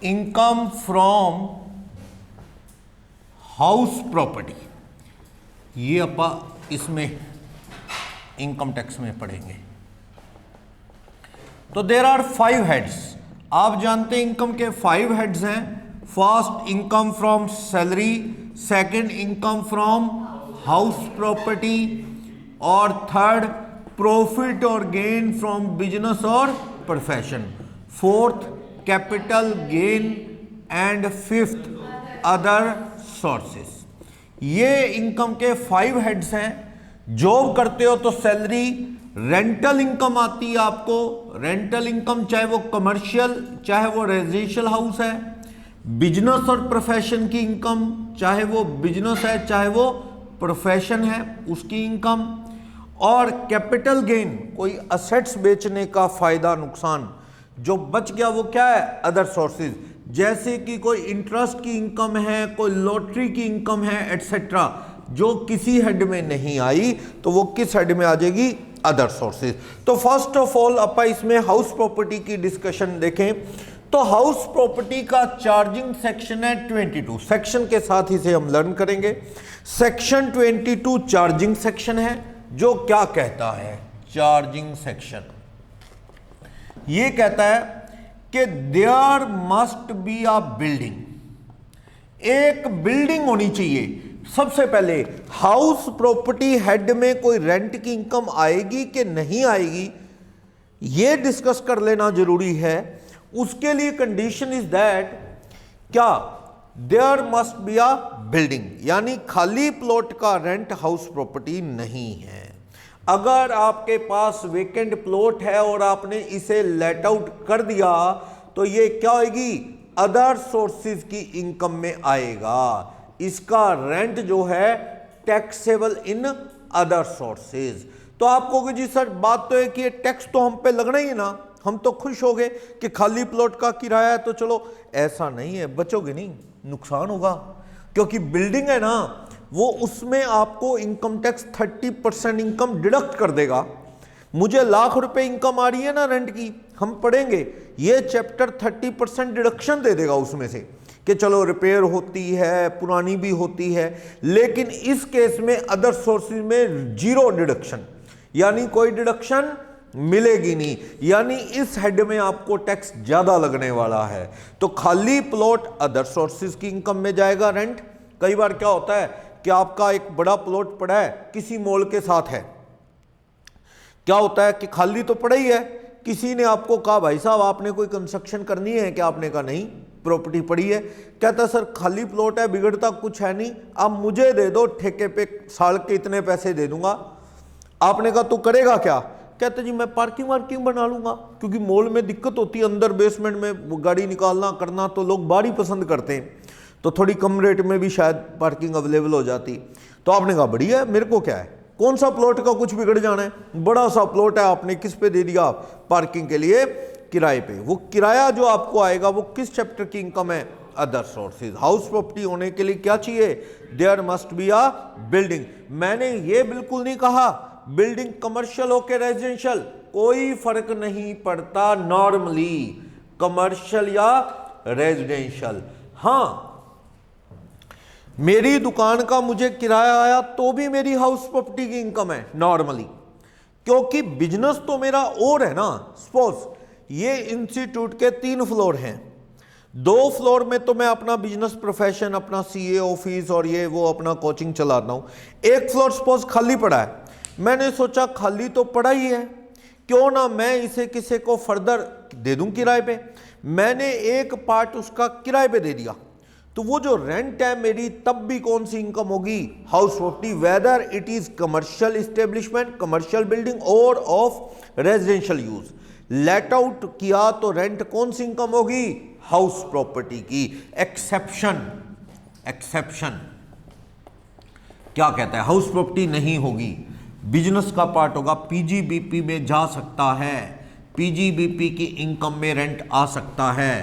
Income from house property, ये अपा इसमें इनकम टैक्स में पढ़ेंगे। तो देयर आर 5 हेड्स। आप जानते हैं इनकम के 5 हेड्स हैं। First income from salary, second income from house property, और थर्ड प्रॉफिट और गेन फ्रॉम बिजनेस और profession, fourth capital gain, and fifth other sources. ये इनकम के 5 हेड्स हैं। जॉब करते हो तो सैलरी, रेंटल इनकम आती है आपको। रेंटल इनकम चाहे वो कमर्शियल चाहे वो रेजिडेंशियल हाउस है। बिजनेस और प्रोफेशन की इनकम, चाहे वो बिजनेस है चाहे वो प्रोफेशन है, उसकी इनकम। और कैपिटल गेन, कोई असेट्स बेचने का फायदा नुकसान जो बच गया, वो क्या है? Other sources. जैसे कि कोई इंटरेस्ट की इनकम है, कोई लॉटरी की इनकम है, एटसेट्रा, जो किसी हेड में नहीं आई तो वो किस हेड में आ जाएगी? Other sources. तो फर्स्ट ऑफ ऑल अपन इसमें हाउस प्रॉपर्टी की डिस्कशन देखें तो हाउस प्रॉपर्टी का चार्जिंग सेक्शन है 22। सेक्शन के साथ इसे हम लर्न करेंगे। सेक्शन 22 चार्जिंग सेक्शन है, जो क्या कहता है? चार्जिंग सेक्शन ये कहता है कि there must be a building, एक बिल्डिंग होनी चाहिए। सबसे पहले हाउस प्रॉपर्टी हेड में कोई रेंट की इनकम आएगी कि नहीं आएगी, यह डिस्कस कर लेना जरूरी है। उसके लिए कंडीशन इज दैट क्या? There must be a building, यानी खाली प्लॉट का रेंट हाउस प्रॉपर्टी नहीं है। अगर आपके पास वेकेंट प्लॉट है और आपने इसे लेट आउट कर दिया तो ये क्या होगी? अदर सोर्सेज की इनकम में आएगा। इसका रेंट जो है टैक्सेबल इन अदर सोर्सेज। तो आप कहोगे जी सर बात तो है कि ये टैक्स तो हम पे लगना ही है ना, हम तो खुश हो गए कि खाली प्लॉट का किराया है तो चलो। ऐसा नहीं है, बचोगे नहीं, नुकसान होगा। क्योंकि बिल्डिंग है ना, वो उसमें आपको इनकम टैक्स 30% इनकम डिडक्ट कर देगा। मुझे लाख रुपए इनकम आ रही है ना रेंट की, हम पढ़ेंगे ये चैप्टर 30% डिडक्शन दे देगा उसमें से कि चलो रिपेयर होती है, पुरानी भी होती है। लेकिन इस केस में अदर सोर्सेज में 0 डिडक्शन, यानी कोई डिडक्शन मिलेगी नहीं, यानी इस हेड में आपको टैक्स ज्यादा लगने वाला है। तो खाली प्लॉट अदर सोर्सेज की इनकम में जाएगा रेंट। कई बार क्या होता है कि आपका एक बड़ा प्लॉट पड़ा है, किसी मॉल के साथ है, क्या होता है कि खाली तो पड़ा ही है, किसी ने आपको कहा भाई साहब आपने कोई कंस्ट्रक्शन करनी है क्या? आपने कहा नहीं, प्रॉपर्टी पड़ी है। कहता सर खाली प्लॉट है, बिगड़ता कुछ है नहीं, आप मुझे दे दो ठेके पे, साल के इतने पैसे दे दूंगा। आपने कहा तू करेगा क्या? कहते जी मैं पार्किंग वार्किंग बना लूंगा, क्योंकि मॉल में दिक्कत होती है, अंदर बेसमेंट में गाड़ी निकालना करना, तो लोग बाहर ही पसंद करते हैं, तो थोड़ी कम रेट में भी शायद पार्किंग अवेलेबल हो जाती। तो आपने कहा बढ़िया है, मेरे को क्या है, कौन सा प्लॉट का कुछ बिगड़ जाना है, बड़ा सा प्लॉट है, आपने किस पे दे दिया? पार्किंग के लिए किराए पे। वो किराया जो आपको आएगा वो किस चैप्टर की इनकम है? Other sources. हाउस प्रॉपर्टी होने के लिए क्या चाहिए? There must be a building. मैंने ये बिल्कुल नहीं कहा बिल्डिंग कमर्शियल हो के रेजिडेंशियल, कोई फर्क नहीं पड़ता नॉर्मली, कमर्शियल या रेजिडेंशियल। हाँ, मेरी दुकान का मुझे किराया आया तो भी मेरी हाउस प्रॉपर्टी की इनकम है नॉर्मली, क्योंकि बिजनेस तो मेरा और है ना। सपोज ये इंस्टीट्यूट के 3 फ्लोर हैं, 2 फ्लोर में तो मैं अपना बिजनेस प्रोफेशन, अपना सीए ऑफिस और ये वो अपना कोचिंग चलाता हूं। एक फ्लोर सपोज खाली पड़ा है, मैंने सोचा खाली तो पड़ा ही है, क्यों ना मैं इसे किसी को फर्दर दे दूं किराए पे। मैंने एक पार्ट उसका किराए पे दे दिया, तो वो जो रेंट है मेरी, तब भी कौन सी इनकम होगी? House property, whether it is commercial establishment, commercial building और of residential use. Let out किया तो रेंट कौन सी इनकम होगी? हाउस प्रॉपर्टी की। एक्सेप्शन, एक्सेप्शन क्या कहता है? हाउस प्रॉपर्टी नहीं होगी, बिजनेस का पार्ट होगा, पीजीबीपी में जा सकता है, पीजीबीपी की इनकम में रेंट आ सकता है,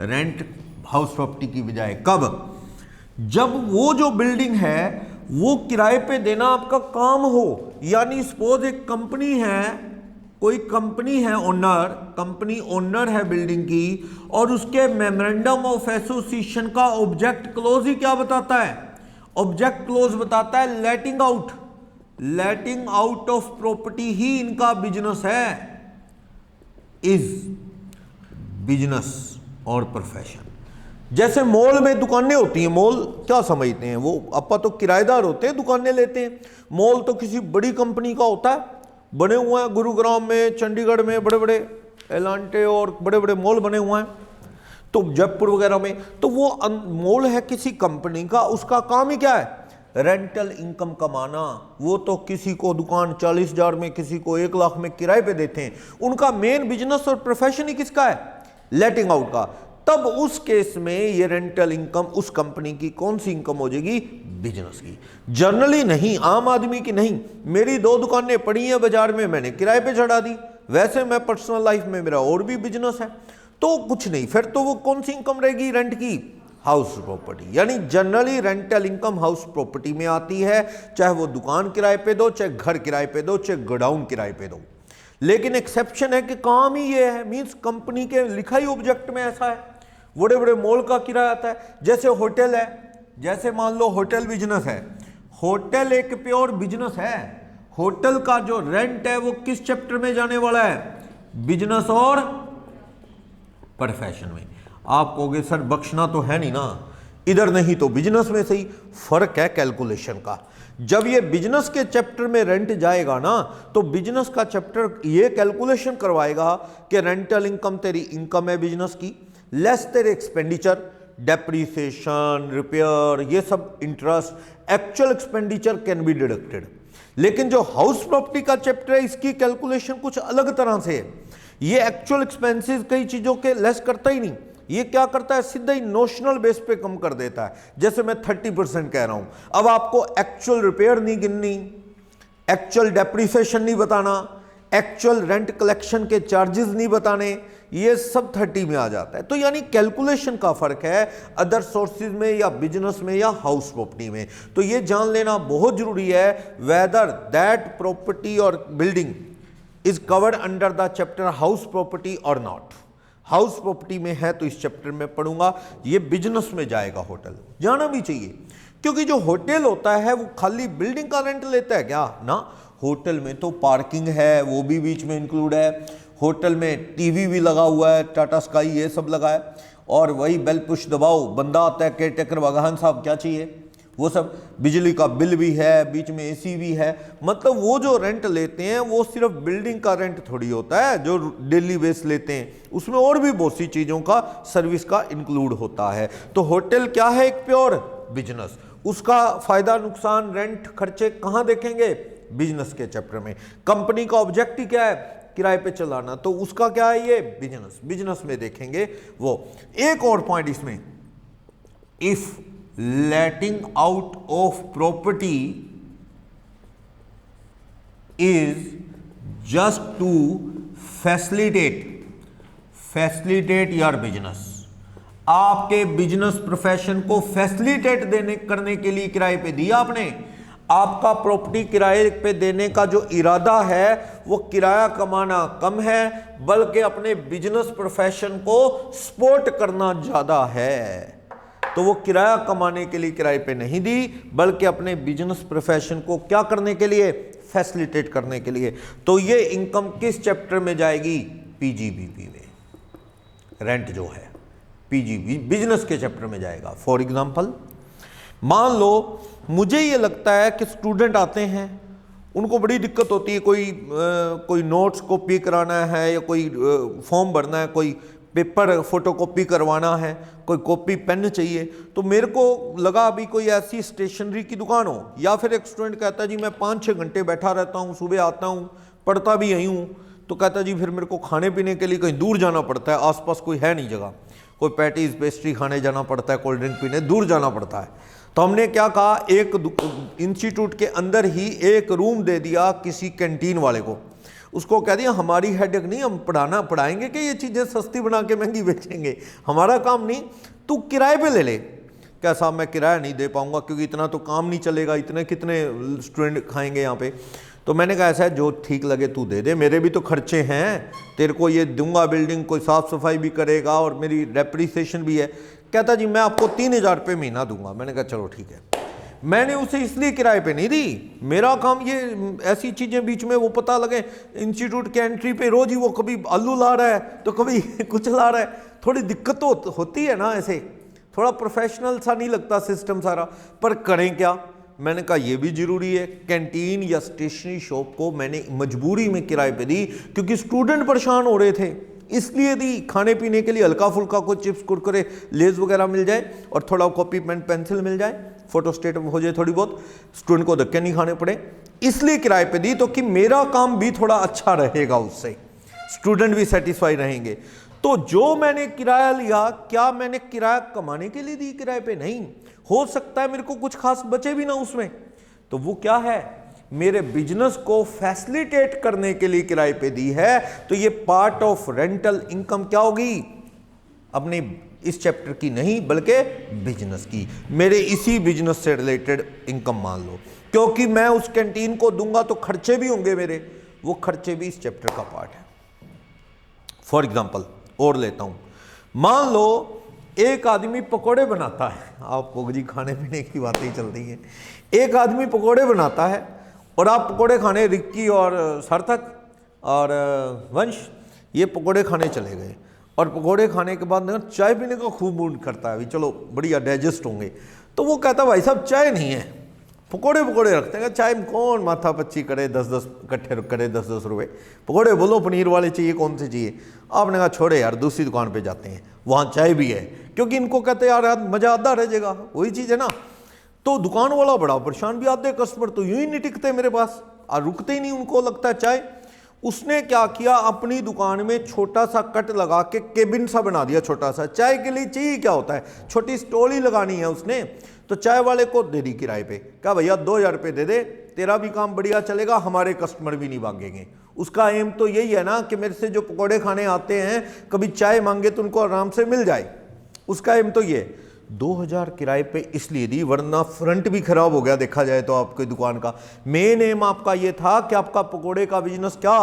रेंट हाउस प्रॉपर्टी की बजाय। कब? जब वो जो बिल्डिंग है वो किराए पे देना आपका काम हो। यानी सपोज एक कंपनी है, कोई कंपनी है ओनर, कंपनी ओनर है बिल्डिंग की, और उसके मेमोरेंडम ऑफ एसोसिएशन का ऑब्जेक्ट क्लोज ही क्या बताता है? ऑब्जेक्ट क्लोज बताता है letting out, letting out of property ही इनका बिजनेस है, इज बिजनेस और प्रोफेशन। जैसे मॉल में दुकानें होती हैं, मॉल क्या समझते हैं, वो अपा तो किराएदार होते हैं, दुकानें लेते हैं। मॉल तो किसी बड़ी कंपनी का होता है, बने हुए हैं गुरुग्राम में, चंडीगढ़ में बड़े बड़े एलांटे और बड़े बड़े मॉल बने हुए हैं, तो जयपुर वगैरह में। तो वो मॉल है किसी कंपनी का, उसका काम ही क्या है? रेंटल इनकम कमाना। वो तो किसी को दुकान 40,000 में, किसी को 1 लाख में किराए पे देते हैं। उनका मेन बिजनेस और प्रोफेशन ही किसका है? लेटिंग आउट का। तब उस केस में ये रेंटल इनकम उस कंपनी की कौन सी इनकम हो जाएगी? बिजनेस की। जनरली नहीं, आम आदमी की नहीं। मेरी 2 दुकानें पड़ी हैं बाजार में, मैंने किराए पे चढ़ा दी। वैसे मैं पर्सनल लाइफ में मेरा और भी बिजनेस है, तो कुछ नहीं। फिर तो वो कौन सी इनकम रहेगी? रेंट की, हाउस प्रॉपर्टी। यानी generally rental income house property में आती है, चाहे वो दुकान किराए पे दो, चाहे घर किराए पे दो, चाहे गोडाउन किराए पे दो। लेकिन एक्सेप्शन है कि काम ही ये है, मींस कंपनी के लिखा ही ऑब्जेक्ट में ऐसा है। बड़े बड़े मॉल का किराया आता है। जैसे होटल है, जैसे मान लो होटल बिजनेस है, होटल एक प्योर बिजनेस है। होटल का जो रेंट है वो किस चैप्टर में जाने वाला है? बिजनेस और प्रोफेशन में। आप कहोगे सर बख्शना तो है नहीं ना, इधर नहीं तो बिजनेस में सही। फर्क है कैलकुलेशन का। जब ये बिजनेस के चैप्टर में रेंट जाएगा ना, तो बिजनेस का चैप्टर ये कैलकुलेशन करवाएगा कि रेंटल इनकम तेरी इनकम है बिजनेस की, लेस तेरे एक्सपेंडिचर, डेप्रीसिएशन, रिपेयर, ये सब interest, actual expenditure can be deducted. लेकिन जो हाउस प्रॉपर्टी का चैप्टर है, इसकी कैलकुलेशन कुछ अलग तरह से है। ये एक्चुअल एक्सपेंसेस कई चीजों के लेस करता ही नहीं, ये क्या करता है? सीधा ही नोशनल बेस पे कम कर देता है। जैसे मैं 30% कह रहा हूं, अब आपको एक्चुअल रिपेयर नहीं गिननी, एक्चुअल डेप्रीसिएशन नहीं बताना, एक्चुअल रेंट कलेक्शन के चार्जेस नहीं बताने, ये सब 30 में आ जाता है। तो यानी कैलकुलेशन का फर्क है अदर सोर्सेज में या बिजनेस में या हाउस प्रॉपर्टी में। तो ये जान लेना बहुत जरूरी है, वेदर दैट प्रॉपर्टी और building is covered under the chapter house property और नॉट। हाउस प्रॉपर्टी में है तो इस चैप्टर में पढ़ूंगा, ये बिजनेस में जाएगा। होटल जाना भी चाहिए, क्योंकि जो होटल होता है वो खाली बिल्डिंग का रेंट लेता है क्या ना। होटल में तो पार्किंग है, वो भी बीच में इंक्लूड है। होटल में टीवी भी लगा हुआ है, टाटा स्काई ये सब लगा है, और वही बेल पुश दबाओ, बंदा आता है केयरटेकर, वागहान साहब क्या चाहिए, वो सब। बिजली का बिल भी है, बीच में एसी भी है। मतलब वो जो रेंट लेते हैं वो सिर्फ बिल्डिंग का रेंट थोड़ी होता है जो डेली बेस लेते हैं, उसमें और भी बहुत सी चीज़ों का, सर्विस का इंक्लूड होता है। तो होटल क्या है? एक प्योर बिजनेस। उसका फायदा नुकसान रेंट खर्चे कहाँ देखेंगे? बिजनेस के चैप्टर में। कंपनी का ऑब्जेक्ट ही क्या है? किराए पे चलाना, तो उसका क्या है? ये बिजनेस। बिजनेस में देखेंगे वो। एक और पॉइंट इसमें, if letting out of property is just to facilitate your business। आपके बिजनेस प्रोफेशन को फैसिलिटेट करने के लिए किराए पे दिया आपने। आपका प्रॉपर्टी किराए पे देने का जो इरादा है वो किराया कमाना कम है, बल्कि अपने बिजनेस प्रोफेशन को सपोर्ट करना ज्यादा है। तो वो किराया कमाने के लिए किराए पे नहीं दी, बल्कि अपने बिजनेस प्रोफेशन को क्या करने के लिए? फैसिलिटेट करने के लिए। तो ये इनकम किस चैप्टर में जाएगी? पीजीबीपी में। रेंट जो है पीजीबी बिजनेस के चैप्टर में जाएगा। फॉर एग्जांपल, मान लो मुझे ये लगता है कि स्टूडेंट आते हैं, उनको बड़ी दिक्कत होती है, कोई नोट्स कॉपी कराना है, या कोई फॉर्म भरना है, कोई पेपर फोटोकॉपी करवाना है, कोई कॉपी पेन चाहिए। तो मेरे को लगा अभी कोई ऐसी स्टेशनरी की दुकान हो, या फिर एक स्टूडेंट कहता है जी मैं 5-6 घंटे बैठा रहता हूँ, सुबह आता हूँ, पढ़ता भी यहीं हूँ, तो कहता है जी फिर मेरे को खाने पीने के लिए कहीं दूर जाना पड़ता है, आसपास कोई है नहीं जगह, कोई पैटीज पेस्ट्री खाने जाना पड़ता है, कोल्ड ड्रिंक पीने दूर जाना पड़ता है। तो हमने क्या कहा, एक इंस्टीट्यूट के अंदर ही एक रूम दे दिया किसी कैंटीन वाले को, उसको कह दिया हमारी हेडेक नहीं, हम पढ़ाएंगे कि ये चीज़ें सस्ती बना के महंगी बेचेंगे, हमारा काम नहीं, तू किराए पे ले ले। क्या साहब मैं किराया नहीं दे पाऊंगा क्योंकि इतना तो काम नहीं चलेगा, इतने कितने स्टूडेंट खाएंगे यहाँ पे। तो मैंने कहा ऐसा है, जो ठीक लगे तू दे दे, मेरे भी तो खर्चे हैं, तेरे को ये दूंगा, बिल्डिंग कोई साफ सफाई भी करेगा और मेरी डेप्रिसिएशन भी है। कहता जी मैं आपको 3,000 रुपये महीना दूंगा। मैंने कहा चलो ठीक है। मैंने उसे इसलिए किराए पे नहीं दी, मेरा काम ये ऐसी चीज़ें बीच में वो पता लगे, इंस्टीट्यूट के एंट्री पे रोज ही वो कभी आलू ला रहा है तो कभी कुछ ला रहा है, थोड़ी दिक्कत तो होती है ना, ऐसे थोड़ा प्रोफेशनल सा नहीं लगता सिस्टम सारा। पर करें क्या, मैंने कहा ये भी ज़रूरी है। कैंटीन या स्टेशनरी शॉप को मैंने मजबूरी में किराए पे दी, क्योंकि स्टूडेंट परेशान हो रहे थे, इसलिए दी। खाने पीने के लिए हल्का फुल्का कुछ चिप्स कुरकुरे लेज वगैरह मिल जाए और थोड़ा कॉपी पेन पेंसिल मिल जाए, फोटो स्टेट हो जाए थोड़ी बहुत, स्टूडेंट को धक्के नहीं खाने पड़े, इसलिए किराए पे दी। तो कि मेरा काम भी थोड़ा अच्छा रहेगा, उससे स्टूडेंट भी सेटिस्फाई रहेंगे। तो जो मैंने किराया लिया, क्या मैंने किराया कमाने के लिए दी किराए पे? नहीं। हो सकता है मेरे को कुछ खास बचे भी ना उसमें, तो वो क्या है, मेरे बिजनेस को फैसिलिटेट करने के लिए किराए पे दी है। तो ये पार्ट ऑफ रेंटल इनकम क्या होगी, अपनी इस चैप्टर की नहीं बल्कि बिजनेस की, मेरे इसी बिजनेस से रिलेटेड इनकम मान लो। क्योंकि मैं उस कैंटीन को दूंगा तो खर्चे भी होंगे मेरे, वो खर्चे भी इस चैप्टर का पार्ट है। फॉर एग्जाम्पल और लेता हूं, मान लो एक आदमी पकोड़े बनाता है, आपको जी खाने पीने की बातें चल रही हैं, एक आदमी पकोड़े बनाता है और आप पकोड़े खाने, रिक्की और सार्थक और वंश ये पकोड़े खाने चले गए, और पकोड़े खाने के बाद चाय पीने का खूब मूड करता है, अभी चलो बढ़िया डाइजेस्ट होंगे। तो वो कहता भाई साहब चाय नहीं है, पकोड़े रखते हैं, चाय में कौन माथा पच्ची करे, 10-10 इकट्ठे करे 10-10 रुपये, पकोड़े बोलो पनीर वाले चाहिए, कौन से चाहिए। आपने कहा छोड़े यार, दूसरी दुकान पे जाते हैं, वहाँ चाय भी है, क्योंकि इनको कहते हैं यार मज़ा आधा रह जाएगा, वही चीज़ है ना। तो दुकान वाला बड़ा परेशान, भी आधे कस्टमर तो यूं ही नहीं टिकते मेरे पास, और रुकते ही नहीं, उनको लगता है चाय। उसने क्या किया, अपनी दुकान में छोटा सा कट लगा के केबिन सा बना दिया, छोटा सा। चाय के लिए चाहिए क्या होता है, छोटी स्टॉल ही लगानी है उसने। तो चाय वाले को दे दी किराए पे, कहा भैया 2,000 रुपये दे दे, तेरा भी काम बढ़िया चलेगा, हमारे कस्टमर भी नहीं भागेंगे। उसका एम तो यही है ना कि मेरे से जो पकौड़े खाने आते हैं, कभी चाय मांगे तो उनको आराम से मिल जाए, उसका एम तो ये। 2,000 किराए पे इसलिए दी, वरना फ्रंट भी खराब हो गया देखा जाए तो आपकी दुकान का। मेन एम आपका ये था कि आपका पकोड़े का बिजनेस क्या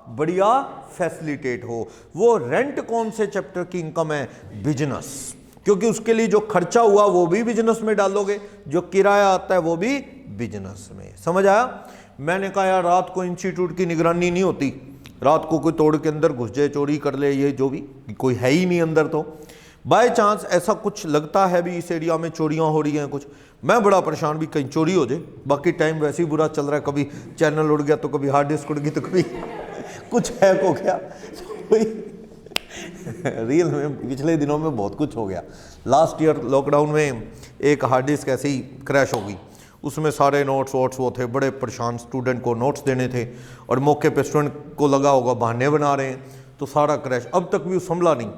बढ़िया फैसिलिटेट हो। वो रेंट कौन से चैप्टर की इनकम है, बिजनेस, क्योंकि उसके लिए जो खर्चा हुआ वो भी बिजनेस में डालोगे, जो किराया आता है वो भी बिजनेस में। समझ आया? मैंने कहा यार रात को इंस्टीट्यूट की निगरानी नहीं होती, रात को कोई तोड़ के अंदर घुस जाए, चोरी कर ले, ये जो भी, कोई है ही नहीं अंदर, तो बाय चांस ऐसा कुछ लगता है भी इस एरिया में चोरियां हो रही हैं कुछ, मैं बड़ा परेशान भी कहीं चोरी हो जाए। बाकी टाइम वैसे ही बुरा चल रहा है, कभी चैनल उड़ गया तो कभी हार्ड डिस्क उड़ गई तो कभी कुछ हैक हो गया। रियल में पिछले दिनों में बहुत कुछ हो गया। लास्ट ईयर लॉकडाउन में एक हार्ड डिस्क ऐसे ही क्रैश हो गई, उसमें सारे नोट्स वोट्स वो थे, बड़े परेशान, स्टूडेंट को नोट्स देने थे और मौके पे स्टूडेंट को लगा होगा बहाने बना रहे हैं, तो सारा क्रैश। अब तक भी संभला नहीं।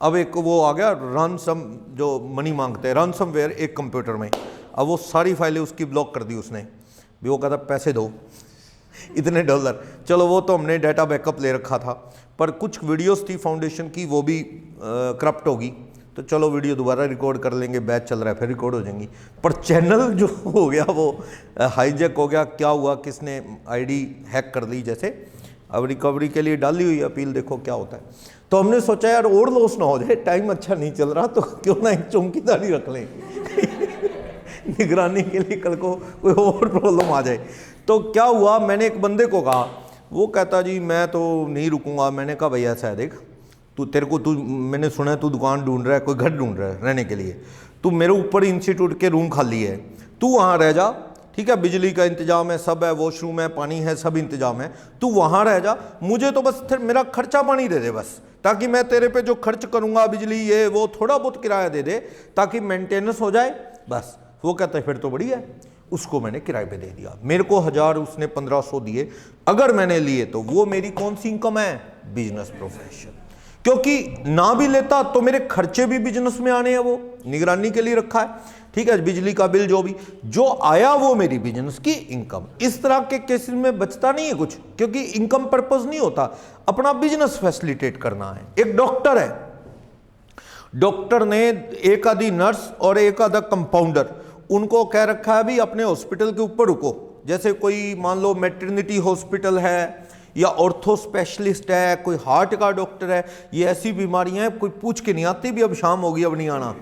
अब एक वो आ गया रनसम, जो मनी मांगते हैं, रनसमवेयर एक कंप्यूटर में, अब वो सारी फाइलें उसकी ब्लॉक कर दी उसने भी। वो कहता पैसे दो इतने $, चलो वो तो हमने डाटा बैकअप ले रखा था, पर कुछ वीडियोस थी फाउंडेशन की वो भी करप्ट होगी, तो चलो वीडियो दोबारा रिकॉर्ड कर लेंगे, बैच चल रहा है फिर रिकॉर्ड हो जाएंगी। पर चैनल जो हो गया वो हाईजैक हो गया। क्या हुआ, किसने आईडी हैक कर ली जैसे। अब रिकवरी के लिए डाली हुई अपील, देखो क्या होता है। तो हमने सोचा यार और लॉस ना हो जाए, टाइम अच्छा नहीं चल रहा, तो क्यों ना एक चौकीदारी रख लें निगरानी के लिए, कल को कोई और प्रॉब्लम आ जाए। तो क्या हुआ, मैंने एक बंदे को कहा, वो कहता जी मैं तो नहीं रुकूंगा। मैंने कहा भैया ऐसा है देख, तू मैंने सुना है तू दुकान ढूंढ रहा है, कोई घर ढूंढ रहा है रहने के लिए, तू मेरे ऊपर इंस्टीट्यूट के रूम खाली है, तू वहाँ रह जा, ठीक है, बिजली का इंतजाम है, सब है, वॉशरूम है, पानी है, सब इंतजाम है, तू वहाँ रह जा, मुझे तो बस मेरा खर्चा पानी दे दे बस, ताकि मैं तेरे पे जो खर्च करूँगा बिजली ये वो थोड़ा बहुत किराया दे दे, ताकि मेंटेनेंस हो जाए बस। वो कहता है फिर तो बढ़िया है। उसको मैंने किराए पे दे दिया, मेरे को 1000, उसने 1500 दिए। अगर मैंने लिए तो वो मेरी कौन सी इनकम है, बिजनेस प्रोफेशन। क्योंकि ना भी लेता तो मेरे खर्चे भी बिजनेस में आने हैं, वो निगरानी के लिए रखा है, ठीक है, बिजली का बिल जो आया वो मेरी बिजनेस की इनकम। इस तरह के केसेस में बचता नहीं है कुछ, क्योंकि इनकम पर्पस नहीं होता, अपना बिजनेस फैसिलिटेट करना है। एक डॉक्टर है, डॉक्टर ने एक आधी नर्स और एक आधा कंपाउंडर, उनको कह रखा है भी अपने हॉस्पिटल के ऊपर रुको, जैसे कोई मान लो मैटरनिटी हॉस्पिटल है या ऑर्थो स्पेशलिस्ट है, कोई हार्ट का डॉक्टर है, ये ऐसी बीमारियां हैं कोई पूछ के नहीं आती भी अब शाम होगी अब नहीं आना,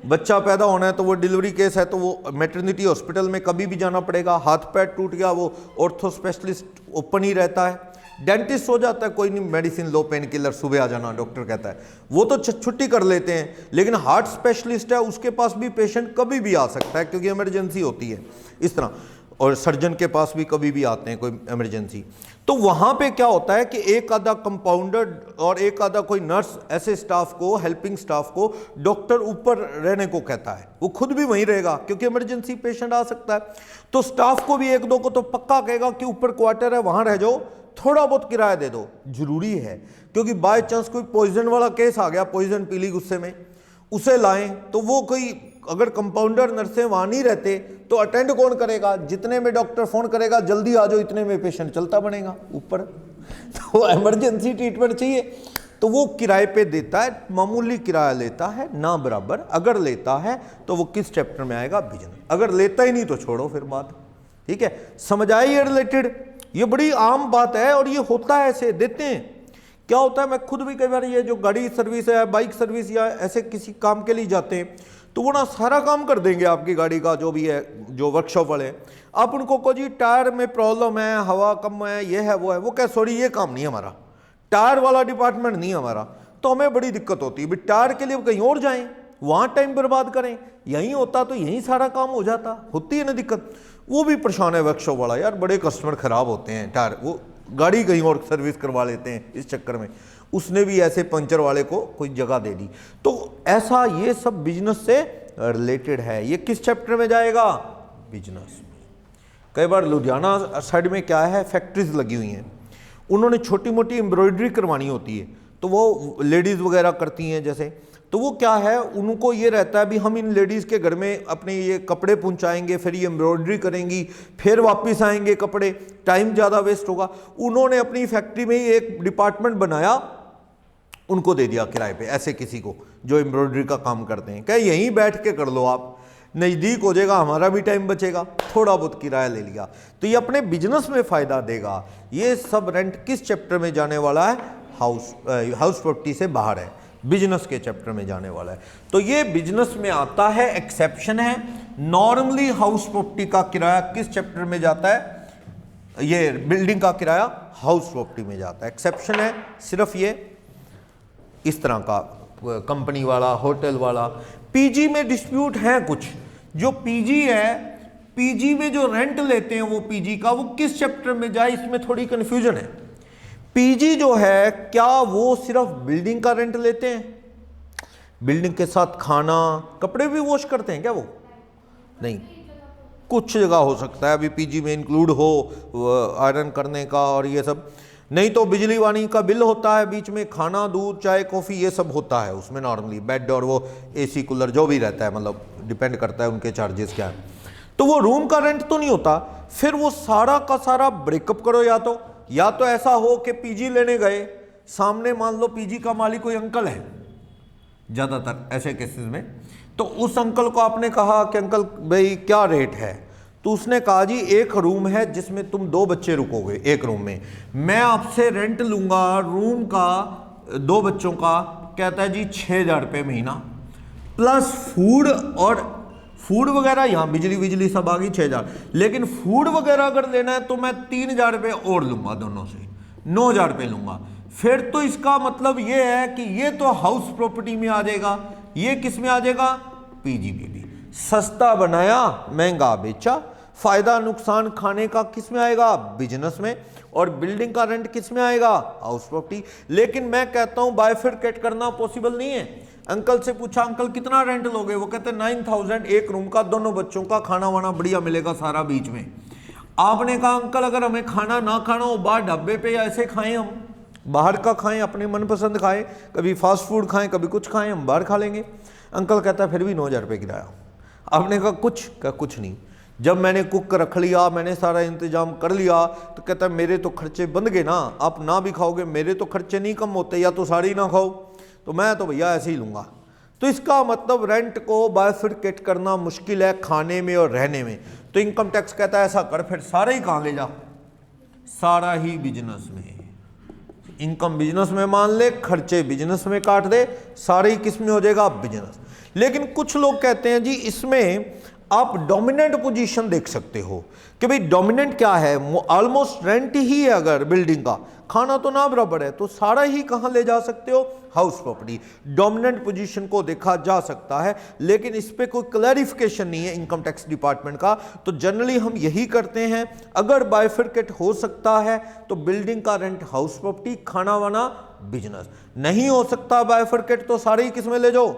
बच्चा पैदा होना है तो वो डिलीवरी केस है तो वो मैटरनिटी हॉस्पिटल में कभी भी जाना पड़ेगा, हाथ पैर टूट गया वो ऑर्थो स्पेशलिस्ट ओपन ही रहता है, डेंटिस्ट हो जाता है कोई नहीं मेडिसिन लो पेन किलर सुबह आ जाना डॉक्टर कहता है, वो तो छुट्टी कर लेते हैं, लेकिन हार्ट स्पेशलिस्ट है उसके पास भी पेशेंट कभी भी आ सकता है क्योंकि इमरजेंसी होती है इस तरह, और सर्जन के पास भी कभी भी आते हैं कोई इमरजेंसी। तो वहाँ पे क्या होता है कि एक आधा कंपाउंडर और एक आधा कोई नर्स ऐसे स्टाफ को, हेल्पिंग स्टाफ को डॉक्टर ऊपर रहने को कहता है, वो खुद भी वहीं रहेगा क्योंकि इमरजेंसी पेशेंट आ सकता है, तो स्टाफ को भी एक दो को तो पक्का कहेगा कि ऊपर क्वार्टर है वहाँ रह जाओ, थोड़ा बहुत किराया दे दो, जरूरी है क्योंकि बाय चांस कोई पॉइजन वाला केस आ गया, पॉइजन पी ली गुस्से में, उसे लाएं तो वो कोई अगर कंपाउंडर नर्सें वहां नहीं रहते तो अटेंड कौन करेगा, जितने में डॉक्टर फोन करेगा जल्दी आ जाओ इतने में पेशेंट चलता बनेगा ऊपर, तो इमरजेंसी ट्रीटमेंट चाहिए तो वो किराए पे देता है, मामूली किराया लेता है ना बराबर, अगर लेता है तो वो किस चैप्टर में आएगा, बिजनेस, अगर लेता ही नहीं तो छोड़ो फिर बात, ठीक है, समझ आई ये रिलेटेड, ये बड़ी आम बात है और ये होता है ऐसे देते हैं। क्या होता है मैं खुद भी कई बार ये जो गाड़ी सर्विस है, बाइक सर्विस या ऐसे किसी काम के लिए जाते हैं तो वो ना सारा काम कर देंगे आपकी गाड़ी का जो भी है, जो वर्कशॉप वाले, आप उनको कहो जी टायर में प्रॉब्लम है, हवा कम है, ये है वो है, वो कह सॉरी ये काम नहीं हमारा, टायर वाला डिपार्टमेंट नहीं हमारा, तो हमें बड़ी दिक्कत होती है, टायर के लिए कहीं और जाएं, वहाँ टाइम बर्बाद करें, यहीं होता तो यहीं सारा काम हो जाता, होती है ना दिक्कत, वो भी परेशान है वर्कशॉप वाला, यार बड़े कस्टमर खराब होते हैं, टायर वो गाड़ी कहीं और सर्विस करवा लेते हैं इस चक्कर में, उसने भी ऐसे पंचर वाले को कोई जगह दे दी, तो ऐसा ये सब बिजनेस से रिलेटेड है। ये किस चैप्टर में जाएगा, बिजनेस। कई बार लुधियाना साइड में क्या है फैक्ट्रीज लगी हुई हैं, उन्होंने छोटी मोटी एम्ब्रॉयडरी करवानी होती है तो वो लेडीज़ वगैरह करती हैं जैसे, तो वो क्या है उनको ये रहता है भी हम इन लेडीज़ के घर में अपने ये कपड़े पहुंचाएंगे, फिर ये एम्ब्रॉयडरी करेंगी, फिर वापस आएंगे कपड़े, टाइम ज़्यादा वेस्ट होगा, उन्होंने अपनी फैक्ट्री में ही एक डिपार्टमेंट बनाया, उनको दे दिया किराए पे ऐसे किसी को जो एम्ब्रॉयडरी का काम करते हैं, कहे यहीं बैठ के कर लो आप, नज़दीक हो जाएगा, हमारा भी टाइम बचेगा, थोड़ा बहुत किराया ले लिया, तो ये अपने बिजनेस में फ़ायदा देगा। ये सब रेंट किस चैप्टर में जाने वाला है, हाउस प्रॉपर्टी से बाहर है, बिजनेस के चैप्टर में जाने वाला है। तो ये बिजनेस में आता है, एक्सेप्शन है। नॉर्मली हाउस प्रॉपर्टी का किराया किस चैप्टर में जाता है, ये बिल्डिंग का किराया हाउस प्रॉपर्टी में जाता है, एक्सेप्शन है सिर्फ ये इस तरह का कंपनी वाला, होटल वाला। पीजी में डिस्प्यूट है कुछ, जो पीजी है, पीजी में जो रेंट लेते हैं वो पीजी का, वो किस चैप्टर में जाए, इसमें थोड़ी कंफ्यूजन है। पीजी जो है क्या वो सिर्फ बिल्डिंग का रेंट लेते हैं, बिल्डिंग के साथ खाना कपड़े भी वॉश करते हैं क्या, वो नहीं, कुछ जगह हो सकता है अभी पीजी में इंक्लूड हो आयरन करने का और ये सब, नहीं तो बिजली वाणी का बिल होता है बीच में, खाना दूध चाय कॉफ़ी ये सब होता है उसमें, नॉर्मली बेड और वो एसी कूलर जो भी रहता है, मतलब डिपेंड करता है उनके चार्जेस क्या है, तो वो रूम का रेंट तो नहीं होता। फिर वो सारा का सारा ब्रेकअप करो, या तो ऐसा हो कि पीजी लेने गए, सामने मान लो पीजी का मालिक कोई अंकल है, ज़्यादातर ऐसे केसेस में, तो उस अंकल को आपने कहा कि अंकल भाई क्या रेट है, तो उसने कहा जी एक रूम है जिसमें तुम 2 बच्चे रुकोगे एक रूम में, मैं आपसे रेंट लूँगा रूम का 2 बच्चों का, कहता है जी 6,000 रुपये महीना प्लस फूड, और फूड वगैरह यहाँ बिजली सब आ गई 6,000, लेकिन फूड वगैरह अगर लेना है तो मैं 3,000 रुपये और लूँगा, दोनों से 9,000 रुपये लूँगा। फिर तो इसका मतलब ये है कि ये तो हाउस प्रॉपर्टी में आ जाएगा, ये किस में आ जाएगा, पीजी में भी। सस्ता बनाया महंगा बेचा, फायदा नुकसान खाने का किस में आएगा, बिजनेस में, और बिल्डिंग का रेंट किस में आएगा, हाउस प्रॉपर्टी। लेकिन मैं कहता हूं बाइफरकेट करना पॉसिबल नहीं है। अंकल से पूछा अंकल कितना रेंट लोगे, वो कहते 9,000 एक रूम का, दोनों बच्चों का, खाना वाना बढ़िया मिलेगा सारा बीच में। आपने कहा अंकल अगर हमें खाना ना खाना हो बाहर ढाबे पे या ऐसे खाएं, हम बाहर का खाएं, अपने मनपसंद खाएं, कभी फास्ट फूड खाएं कभी कुछ खाएं, हम बाहर खा लेंगे। अंकल कहता है फिर भी 9,000 रुपये किराया। आपने कहा कुछ नहीं। जब मैंने कुक रख लिया, मैंने सारा इंतजाम कर लिया, तो कहता है मेरे तो खर्चे बंद गए ना, आप ना भी खाओगे मेरे तो खर्चे नहीं कम होते, या तो साड़ी ना खाओ, तो मैं तो भैया ऐसे ही लूँगा। तो इसका मतलब रेंट को बाइफरकेट करना मुश्किल है खाने में और रहने में। तो इनकम टैक्स कहता है ऐसा कर, फिर सारा ही कहाँ ले जा, सारा ही बिजनेस में। इनकम बिजनेस में मान ले, खर्चे बिजनेस में काट दे, सारे ही किस में हो जाएगा, बिजनेस। लेकिन कुछ लोग कहते हैं जी इसमें आप डोमिनेंट पोजीशन देख सकते हो कि भाई डोमिनेंट क्या है, ऑलमोस्ट रेंट ही है अगर बिल्डिंग का, खाना तो ना बराबर है, तो सारा ही कहां ले जा सकते हो, हाउस प्रॉपर्टी। डोमिनेंट पोजीशन को देखा जा सकता है, लेकिन इस पे कोई क्लैरिफिकेशन नहीं है इनकम टैक्स डिपार्टमेंट का। तो जनरली हम यही करते हैं, अगर बाइफरकेट हो सकता है तो बिल्डिंग का रेंट हाउस प्रॉपर्टी, खाना वाना बिजनेस। नहीं हो सकता बाइफरकेट तो सारे ही किस में ले जाओ,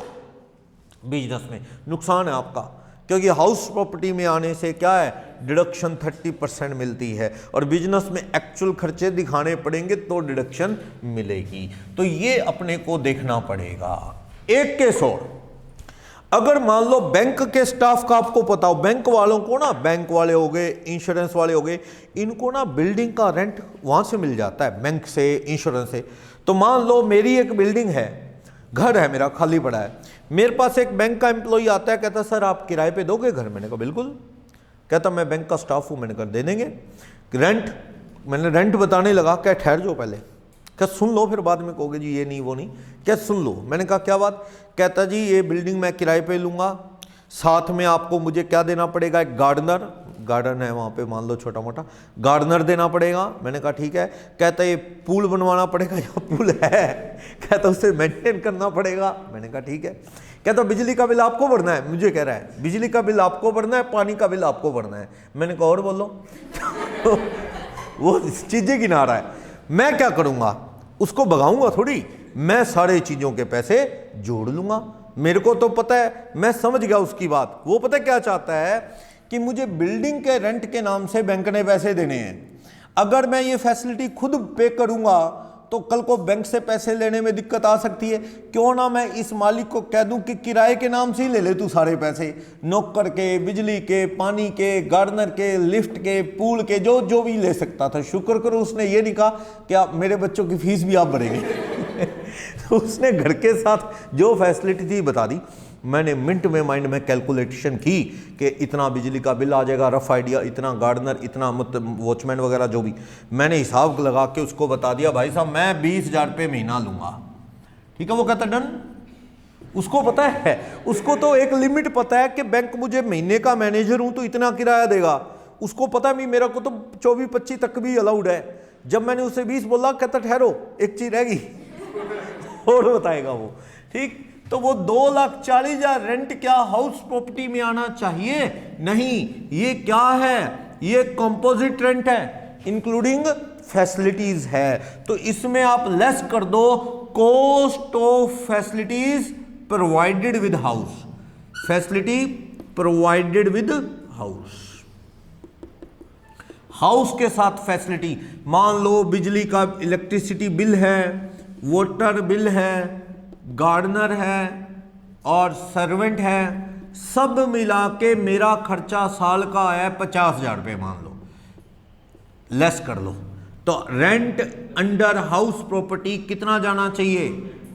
बिजनेस में। नुकसान है आपका, क्योंकि हाउस प्रॉपर्टी में आने से क्या है, डिडक्शन 30% मिलती है, और बिजनेस में एक्चुअल खर्चे दिखाने पड़ेंगे तो डिडक्शन मिलेगी। तो ये अपने को देखना पड़ेगा। एक केस और, अगर मान लो बैंक के स्टाफ का आपको पता हो, बैंक वालों को ना, बैंक वाले हो गए, इंश्योरेंस वाले हो गए, इनको ना बिल्डिंग का रेंट वहां से मिल जाता है, बैंक से, इंश्योरेंस से। तो मान लो मेरी एक बिल्डिंग है, घर है मेरा खाली पड़ा है, मेरे पास एक बैंक का एम्प्लॉय आता है, कहता सर आप किराए पे दोगे घर, मैंने कहा बिल्कुल। कहता मैं बैंक का स्टाफ हूं, मैंने कहा दे देंगे। रेंट, मैंने रेंट बताने लगा, क्या ठहर जाओ पहले, क्या सुन लो फिर बाद में कहोगे जी ये नहीं वो नहीं, क्या सुन लो। मैंने कहा क्या बात, कहता जी ये बिल्डिंग मैं किराए पे लूँगा, साथ में आपको मुझे क्या देना पड़ेगा, एक गार्डनर, गार्डन है वहाँ पे मान लो छोटा मोटा, गार्डनर देना पड़ेगा। मैंने कहा ठीक है। कहता ये पूल बनवाना पड़ेगा, यहाँ पूल है, कहता उसे मेंटेन करना पड़ेगा। मैंने कहा ठीक है। कहता बिजली का बिल आपको भरना है, मुझे कह रहा है बिजली का बिल आपको भरना है, पानी का बिल आपको भरना है। मैंने कहा और बोलो वो चीजें गिना रहा है, मैं क्या करूँगा, उसको भगाऊंगा थोड़ी, मैं सारे चीज़ों के पैसे जोड़ लूँगा। मेरे को तो पता है, मैं समझ गया उसकी बात। वो पता क्या चाहता है कि मुझे बिल्डिंग के रेंट के नाम से बैंक ने पैसे देने हैं, अगर मैं ये फैसिलिटी खुद पे करूंगा तो कल को बैंक से पैसे लेने में दिक्कत आ सकती है। क्यों ना मैं इस मालिक को कह दूं कि किराए के नाम से ही ले ले तू सारे पैसे, नौकर के, बिजली के, पानी के, गार्डनर के, लिफ्ट के, पूल के, जो जो भी ले सकता था। शुक्र करो उसने ये नहीं कहा कि आप मेरे बच्चों की फीस भी आप भरेंगे तो उसने घर के साथ जो फैसिलिटी थी बता दी। मैंने मिनट में माइंड में कैलकुलेशन की कि इतना बिजली का बिल आ जाएगा, रफ आइडिया, इतना गार्डनर, इतना वॉचमैन वगैरह जो भी, मैंने हिसाब लगा के उसको बता दिया, भाई साहब मैं 20,000 रुपये महीना लूँगा। ठीक है, वो कहता डन। उसको पता है, उसको तो एक लिमिट पता है कि बैंक मुझे महीने का मैनेजर हूँ तो इतना किराया देगा। उसको पता है मेरा को तो 24-25 तक भी अलाउड है। जब मैंने उसे 20 बोला, कहता ठहरो एक चीज रहेगी और बताएगा वो। ठीक, तो वो 2,40,000 रेंट क्या हाउस प्रॉपर्टी में आना चाहिए? नहीं, ये क्या है, ये कंपोजिट रेंट है, इंक्लूडिंग फैसिलिटीज है। तो इसमें आप लेस कर दो cost of facilities provided with house, facility provided with house, house के साथ फैसिलिटी। मान लो बिजली का इलेक्ट्रिसिटी बिल है, वाटर बिल है, गार्डनर है और सर्वेंट है, सब मिला के मेरा खर्चा साल का है 50,000 रुपये, मान लो, लेस कर लो। तो रेंट अंडर हाउस प्रॉपर्टी कितना जाना चाहिए?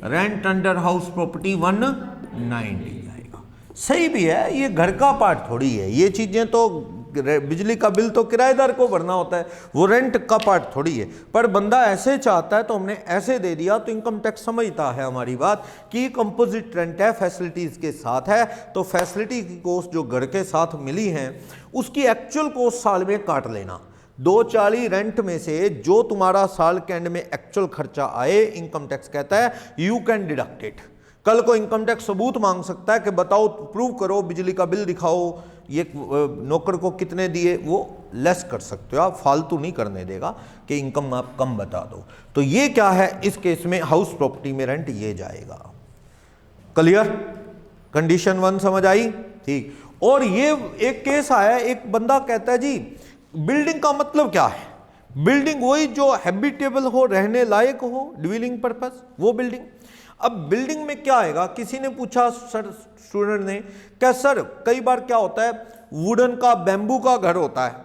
रेंट अंडर हाउस प्रॉपर्टी 190 जाएगा। सही भी है, ये घर का पार्ट थोड़ी है, ये चीजें तो बिजली का बिल तो किराएदार को भरना होता है, वो रेंट का पार्ट थोड़ी है। पर बंदा ऐसे चाहता है तो हमने ऐसे दे दिया, तो इनकम टैक्स समझता है हमारी बात कि कंपोजिट रेंट है, फैसिलिटीज के साथ है। तो फैसिलिटी की कॉस्ट जो घर के साथ मिली है उसकी एक्चुअल कॉस्ट साल में काट लेना। 240 रेंट में से जो तुम्हारा साल के एंड में एक्चुअल खर्चा आए, इनकम टैक्स कहता है यू कैन डिडक्ट इट। कल को इनकम टैक्स सबूत मांग सकता है कि बताओ, प्रूव करो, बिजली का बिल दिखाओ, ये नौकर को कितने दिए, वो लेस कर सकते हो आप, फालतू नहीं करने देगा कि इनकम आप कम बता दो। तो ये क्या है, इस केस में हाउस प्रॉपर्टी में रेंट ये जाएगा। क्लियर? कंडीशन 1 समझ आई? ठीक। और ये एक केस आया, एक बंदा कहता है जी बिल्डिंग का मतलब क्या है? बिल्डिंग वही जो हैबिटेबल हो, रहने लायक हो, ड्वेलिंग पर्पस, वो बिल्डिंग। अब बिल्डिंग में क्या आएगा? किसी ने पूछा सर, स्टूडेंट ने, क्या सर कई बार क्या होता है, वुडन का, बैम्बू का घर होता है,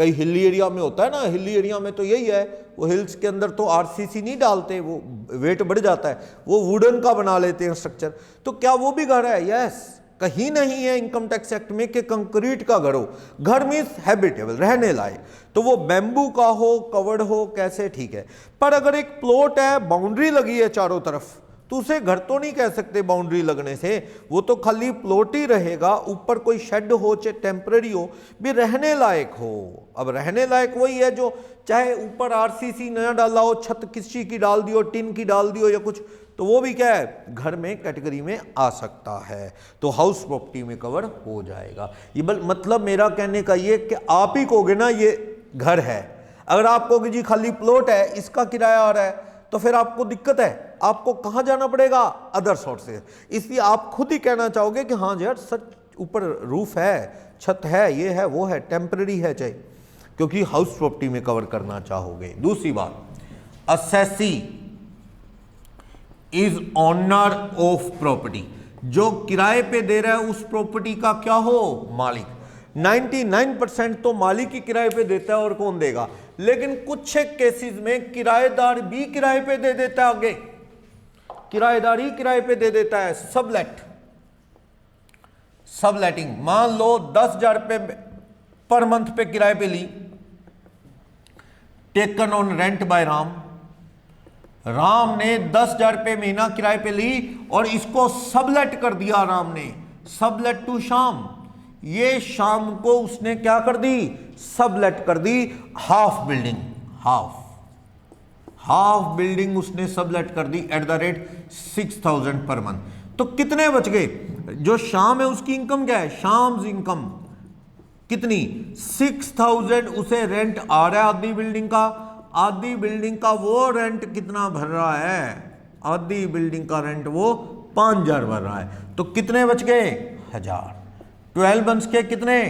कई हिली एरिया में होता है ना, हिली एरिया में तो यही है, वो हिल्स के अंदर तो आरसीसी नहीं डालते, वो वेट बढ़ जाता है, वो वुडन का बना लेते हैं स्ट्रक्चर। तो क्या वो भी घर है? यस। कहीं नहीं है इनकम टैक्स एक्ट में कि कंक्रीट का घर हो। घर मीन्स हैबिटेबल, रहने लायक, तो वो बैम्बू का हो, कवर्ड हो, कैसे, ठीक है। पर अगर एक प्लॉट है, बाउंड्री लगी है चारों तरफ, तो उसे घर तो नहीं कह सकते बाउंड्री लगने से, वो तो खाली प्लॉट ही रहेगा। ऊपर कोई शेड हो, चाहे टेम्पररी हो, भी रहने लायक हो। अब रहने लायक वही है जो चाहे ऊपर आरसीसी नया डाला हो, छत किसी की डाल दी हो, टिन की डाल दी हो या कुछ, तो वो भी क्या है, घर में कैटेगरी में आ सकता है, तो हाउस प्रॉपर्टी में कवर हो जाएगा। ये मतलब मेरा कहने का ये कि आप ही कहोगे ना ये घर है, अगर आप कहोगे जी खाली प्लॉट है, इसका किराया आ रहा है, तो फिर आपको दिक्कत है, आपको कहां जाना पड़ेगा, अदर सोर्सेज। इसलिए आप खुद ही कहना चाहोगे कि हाँ यार सच ऊपर रूफ है, छत है, ये है, वो है, टेम्पररी है चाहे, क्योंकि हाउस प्रॉपर्टी में कवर करना चाहोगे। दूसरी बात, assessee is owner of property, जो किराए पे दे रहा है उस प्रॉपर्टी का क्या हो, मालिक। 99% तो मालिक ही किराए पे देता है, और कौन देगा। लेकिन कुछ एक केसेस में किराएदार भी किराए पे दे देता है, आगे किराएदार ही किराए पे दे देता है। सबलेट, सबलेटिंग, मान लो 10,000 रुपए पर मंथ पे किराए पे ली, taken on rent by Ram. Ram ने 10,000 रुपए महीना किराए पे ली और इसको सबलेट कर दिया राम ने, सबलेट टू श्याम। ये शाम को उसने क्या कर दी, सबलेट कर दी, हाफ बिल्डिंग, हाफ बिल्डिंग उसने सबलेट कर दी at the rate 6,000 per month. तो कितने बच गए, जो शाम है उसकी इनकम क्या है, शाम्स इनकम कितनी, 6,000 उसे रेंट आ रहा है आधी बिल्डिंग का। आधी बिल्डिंग का वो रेंट कितना भर रहा है, आधी बिल्डिंग का रेंट वो 5,000 भर रहा है, तो कितने बच गए, 1,000। 12 बंस के कितने,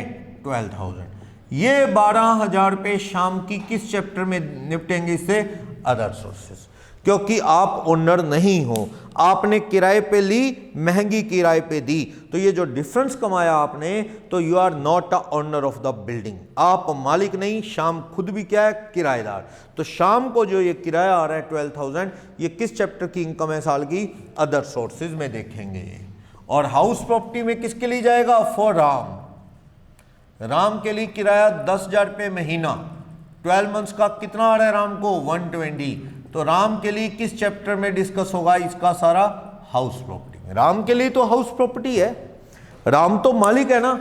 12,000। ये 12,000 रुपये शाम की किस चैप्टर में निपटेंगे, इससे अदर सोर्सेस, क्योंकि आप ओनर नहीं हो, आपने किराए पे ली, महंगी किराए पे दी, तो ये जो डिफरेंस कमाया आपने, तो you are not a owner of the building, आप मालिक नहीं। शाम खुद भी क्या है, किराएदार। तो शाम को जो ये किराया आ रहा है 12,000, ये किस चैप्टर की इनकम है साल की, अदर सोर्सेज में देखेंगे। और हाउस प्रॉपर्टी में किसके लिए जाएगा, फॉर राम। राम के लिए किराया 10,000 रुपये महीना, 12 मंथ्स का कितना आ रहा है राम को, 120। तो राम के लिए किस चैप्टर में डिस्कस होगा इसका सारा, हाउस प्रॉपर्टी में। राम के लिए तो हाउस प्रॉपर्टी है, राम तो मालिक है ना,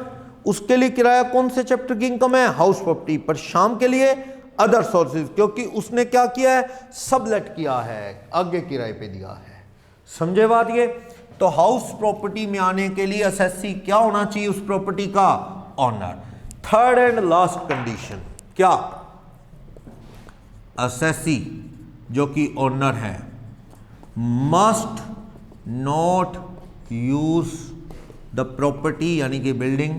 उसके लिए किराया कौन से चैप्टर की इनकम है, हाउस प्रॉपर्टी। पर शाम के लिए अदर सोर्सेज, क्योंकि उसने क्या किया है, सबलेट किया है, आगे किराए पे दिया है। समझे बात ये। तो हाउस प्रॉपर्टी में आने के लिए असेसी क्या होना चाहिए, उस प्रॉपर्टी का owner. Third and last condition क्या, असेसी जो कि ओनर है must not use the property यानी कि बिल्डिंग,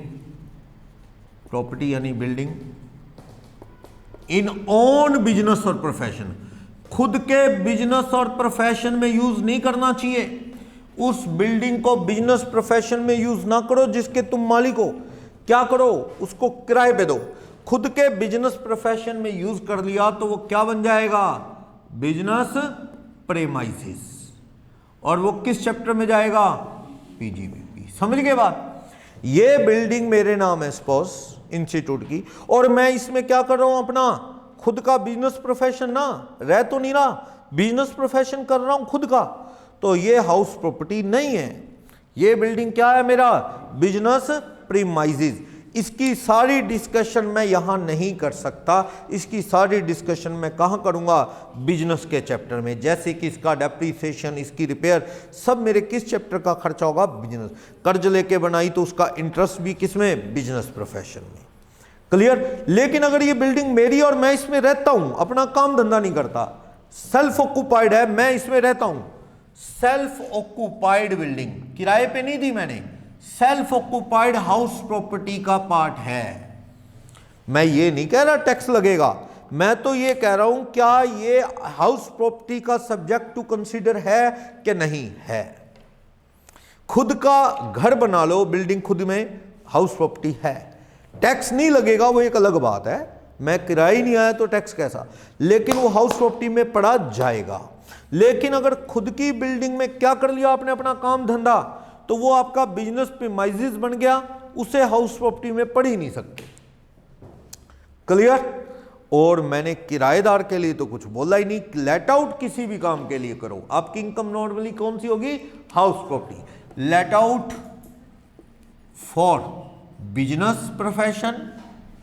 प्रॉपर्टी यानी बिल्डिंग, इन ओन बिजनेस और प्रोफेशन, खुद के बिजनेस और प्रोफेशन में यूज नहीं करना चाहिए। उस बिल्डिंग को बिजनेस प्रोफेशन में यूज ना करो जिसके तुम मालिक हो, क्या करो, उसको किराए पे दो। खुद के बिजनेस प्रोफेशन में यूज कर लिया तो वो क्या बन जाएगा, बिजनेस प्रेमाइसिस, और वो किस चैप्टर में जाएगा, पीजीबीपी। समझ गए बात। ये बिल्डिंग मेरे नाम है सपोज इंस्टीट्यूट की, और मैं इसमें क्या कर रहा हूं, अपना खुद का बिजनेस प्रोफेशन, ना रह तो नहीं रहा, बिजनेस प्रोफेशन कर रहा हूं खुद का, तो ये हाउस प्रॉपर्टी नहीं है। ये बिल्डिंग क्या है, मेरा बिजनेस प्रीमाइजेज। इसकी सारी डिस्कशन मैं यहां नहीं कर सकता, इसकी सारी डिस्कशन मैं कहां करूंगा, बिजनेस के चैप्टर में। जैसे कि इसका डेप्रीसिएशन, इसकी रिपेयर, सब मेरे किस चैप्टर का खर्चा होगा, बिजनेस। कर्ज लेके बनाई तो उसका इंटरेस्ट भी किसमें, बिजनेस प्रोफेशन में। क्लियर। लेकिन अगर ये बिल्डिंग मेरी और मैं इसमें रहता हूं, अपना काम धंधा नहीं करता, सेल्फ ऑक्यूपाइड है, मैं इसमें रहता हूं, सेल्फ ऑक्यूपाइड बिल्डिंग, किराए पे नहीं दी मैंने, सेल्फ ऑक्यूपाइड हाउस प्रॉपर्टी का पार्ट है। मैं ये नहीं कह रहा टैक्स लगेगा, मैं तो ये कह रहा हूं क्या ये हाउस प्रॉपर्टी का सब्जेक्ट टू कंसीडर है कि नहीं है। खुद का घर बना लो, बिल्डिंग खुद में हाउस प्रॉपर्टी है, टैक्स नहीं लगेगा, वो एक अलग बात है, मैं किराया ही नहीं आया तो टैक्स कैसा, लेकिन वो हाउस प्रॉपर्टी में पड़ा जाएगा। लेकिन अगर खुद की बिल्डिंग में क्या कर लिया आपने, अपना काम धंधा, तो वो आपका बिजनेस प्रीमाइसेस बन गया, उसे हाउस प्रॉपर्टी में पड़ ही नहीं सकते। क्लियर? और मैंने किराएदार के लिए तो कुछ बोला ही नहीं, लेट आउट किसी भी काम के लिए करो, आपकी इनकम नॉर्मली कौन सी होगी, house property. Let out for business profession,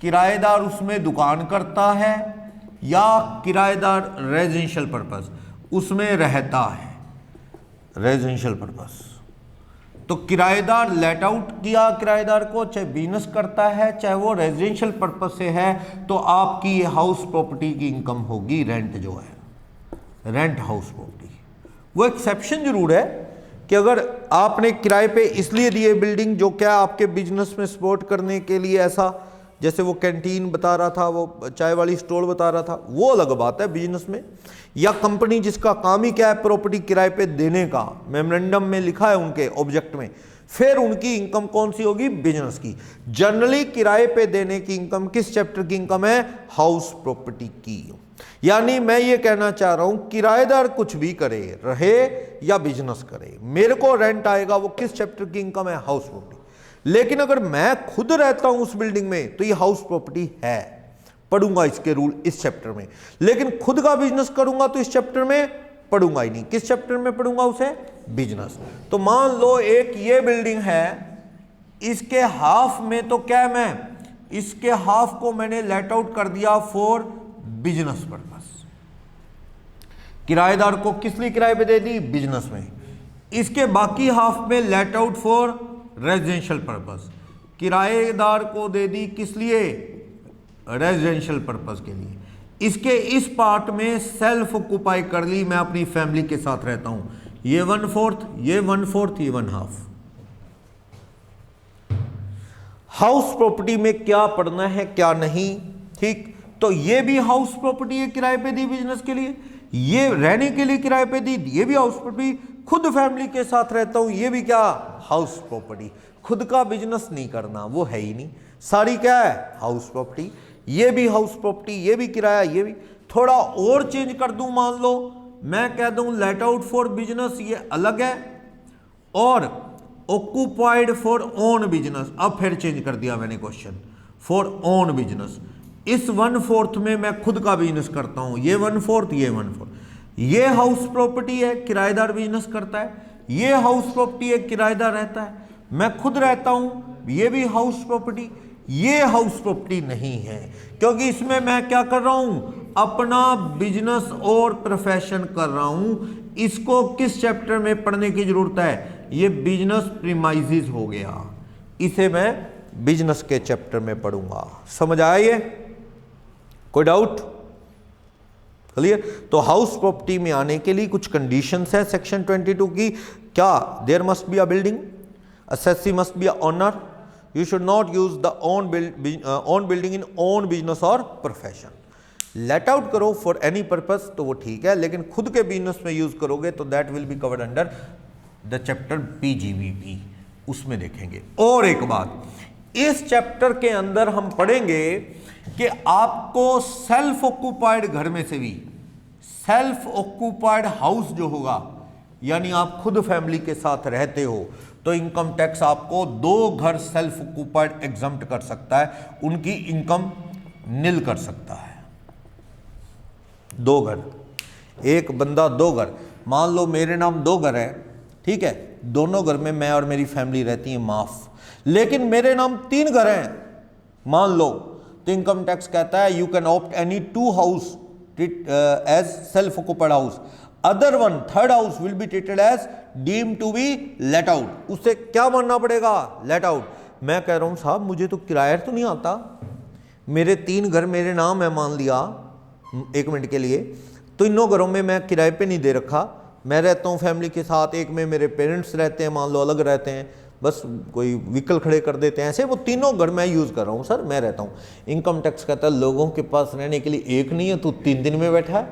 किराएदार उसमें दुकान करता है, या किराएदार रेजिडेंशियल पर्पस उसमें रहता है, रेजिडेंशियल पर्पस। तो किराएदार लेट आउट किया किराएदार को, चाहे बिजनेस करता है चाहे वो रेजिडेंशियल पर्पस से है, तो आपकी ये हाउस प्रॉपर्टी की इनकम होगी रेंट, जो है रेंट हाउस प्रॉपर्टी। वो एक्सेप्शन जरूर है कि अगर आपने किराए पे इसलिए दिए बिल्डिंग, जो क्या आपके बिजनेस में सपोर्ट करने के लिए, ऐसा जैसे वो कैंटीन बता रहा था, वो चाय वाली स्टॉल बता रहा था, वो अलग बात है बिजनेस में, या कंपनी जिसका काम ही क्या है प्रॉपर्टी किराए पे देने का, मेमोरेंडम में लिखा है उनके ऑब्जेक्ट में, फिर उनकी इनकम कौन सी होगी, बिजनेस की। जनरली किराए पे देने की इनकम किस चैप्टर की इनकम है, हाउस प्रॉपर्टी की। यानी मैं ये कहना चाह रहा हूं किराएदार कुछ भी करे, रहे या बिजनेस करे, मेरे को रेंट आएगा, वो किस चैप्टर की इनकम है, हाउस प्रॉपर्टी। लेकिन अगर मैं खुद रहता हूं उस बिल्डिंग में तो ये हाउस प्रॉपर्टी है, पढ़ूंगा इसके रूल इस चैप्टर में। लेकिन खुद का बिजनेस करूंगा तो इस चैप्टर में पढ़ूंगा ही नहीं, किस चैप्टर में पढ़ूंगा उसे, बिजनेस। तो मान लो एक ये बिल्डिंग है, इसके हाफ में तो क्या है, मैं इसके हाफ को मैंने लेट आउट कर दिया फॉर बिजनेस पर्पस, किराएदार को किस लिए किराए पे दे दी, बिजनेस में। इसके बाकी हाफ में let out for residential purpose, किराएदार को दे दी किस लिए, रेजिडेंशियल पर्पस के लिए। इसके इस पार्ट में सेल्फ ऑक्युपाई कर ली, मैं अपनी फैमिली के साथ रहता हूं, ये 1/4, ये 1/4, ये 1/2। हाउस प्रॉपर्टी में क्या पढ़ना है क्या नहीं, ठीक। तो ये भी हाउस प्रॉपर्टी है, किराए पे दी बिजनेस के लिए, ये रहने के लिए किराए पे दी, ये भी हाउस प्रॉपर्टी, खुद फैमिली के साथ रहता हूं, ये भी क्या, हाउस प्रॉपर्टी। खुद का बिजनेस नहीं करना, वो है ही नहीं, सारी क्या है, हाउस प्रॉपर्टी। ये भी हाउस प्रॉपर्टी, ये भी किराया, ये भी। थोड़ा और चेंज कर दूं, मान लो मैं कह दूं लेट आउट फॉर बिजनेस, ये अलग है, और ऑक्युपाइड फॉर ओन बिजनेस, अब फिर चेंज कर दिया मैंने क्वेश्चन, फॉर ओन बिजनेस। इस 1/4 में मैं खुद का बिजनेस करता हूं, ये 1/4, ये 1/4। ये हाउस प्रॉपर्टी है, किराएदार बिजनेस करता है, ये हाउस प्रॉपर्टी है, किराएदार रहता है, मैं खुद रहता हूं, ये भी हाउस प्रॉपर्टी। ये हाउस प्रॉपर्टी नहीं है, क्योंकि इसमें मैं क्या कर रहा हूं, अपना बिजनेस और प्रोफेशन कर रहा हूं। इसको किस चैप्टर में पढ़ने की जरूरत है, ये बिजनेस प्रीमाइसेस हो गया, इसे मैं बिजनेस के चैप्टर में पढ़ूंगा। समझ आया ये, कोई डाउट, क्लियर? तो हाउस प्रॉपर्टी में आने के लिए कुछ कंडीशंस है सेक्शन 22 की। क्या, there must be a building, assessee must be a owner, you should not use the own building in own business or profession। Let out करो फॉर एनी पर्पस तो वो ठीक है, लेकिन खुद के बिजनेस में यूज करोगे तो that will be covered under the chapter PGBP, उसमें देखेंगे। और एक बात, इस चैप्टर के अंदर हम पढ़ेंगे कि आपको सेल्फ ऑक्युपाइड घर में से भी, सेल्फ ऑक्युपाइड हाउस जो होगा, यानी आप खुद फैमिली के साथ रहते हो, तो इनकम टैक्स आपको 2 घर सेल्फ ऑक्युपाइड एग्जम्प्ट कर सकता है, उनकी इनकम नील कर सकता है। 2 घर, एक बंदा 2 घर, मान लो मेरे नाम 2 घर है, ठीक है, दोनों घर में मैं और मेरी फैमिली रहती है, माफ। लेकिन मेरे नाम 3 घर हैं मान लो, तो इनकम टैक्स कहता है you can opt any 2 house as self occupied house, other one third house will be treated as deem to be let out. उससे क्या मानना पड़ेगा, लेट आउट। मैं कह रहा हूं साहब मुझे तो किराया तो नहीं आता, मेरे 3 घर मेरे नाम है, मान लिया 1 मिनट के लिए, तो इनों घरों में मैं किराए पे नहीं दे रखा, मैं रहता हूं फैमिली के साथ, एक में मेरे पेरेंट्स रहते हैं, मान लो अलग रहते हैं, बस कोई व्हीकल खड़े कर देते हैं, ऐसे वो तीनों घर मैं यूज़ कर रहा हूँ सर, मैं रहता हूँ। इनकम टैक्स कहता है लोगों के पास रहने के लिए एक नहीं है, तू 3 दिन में बैठा है,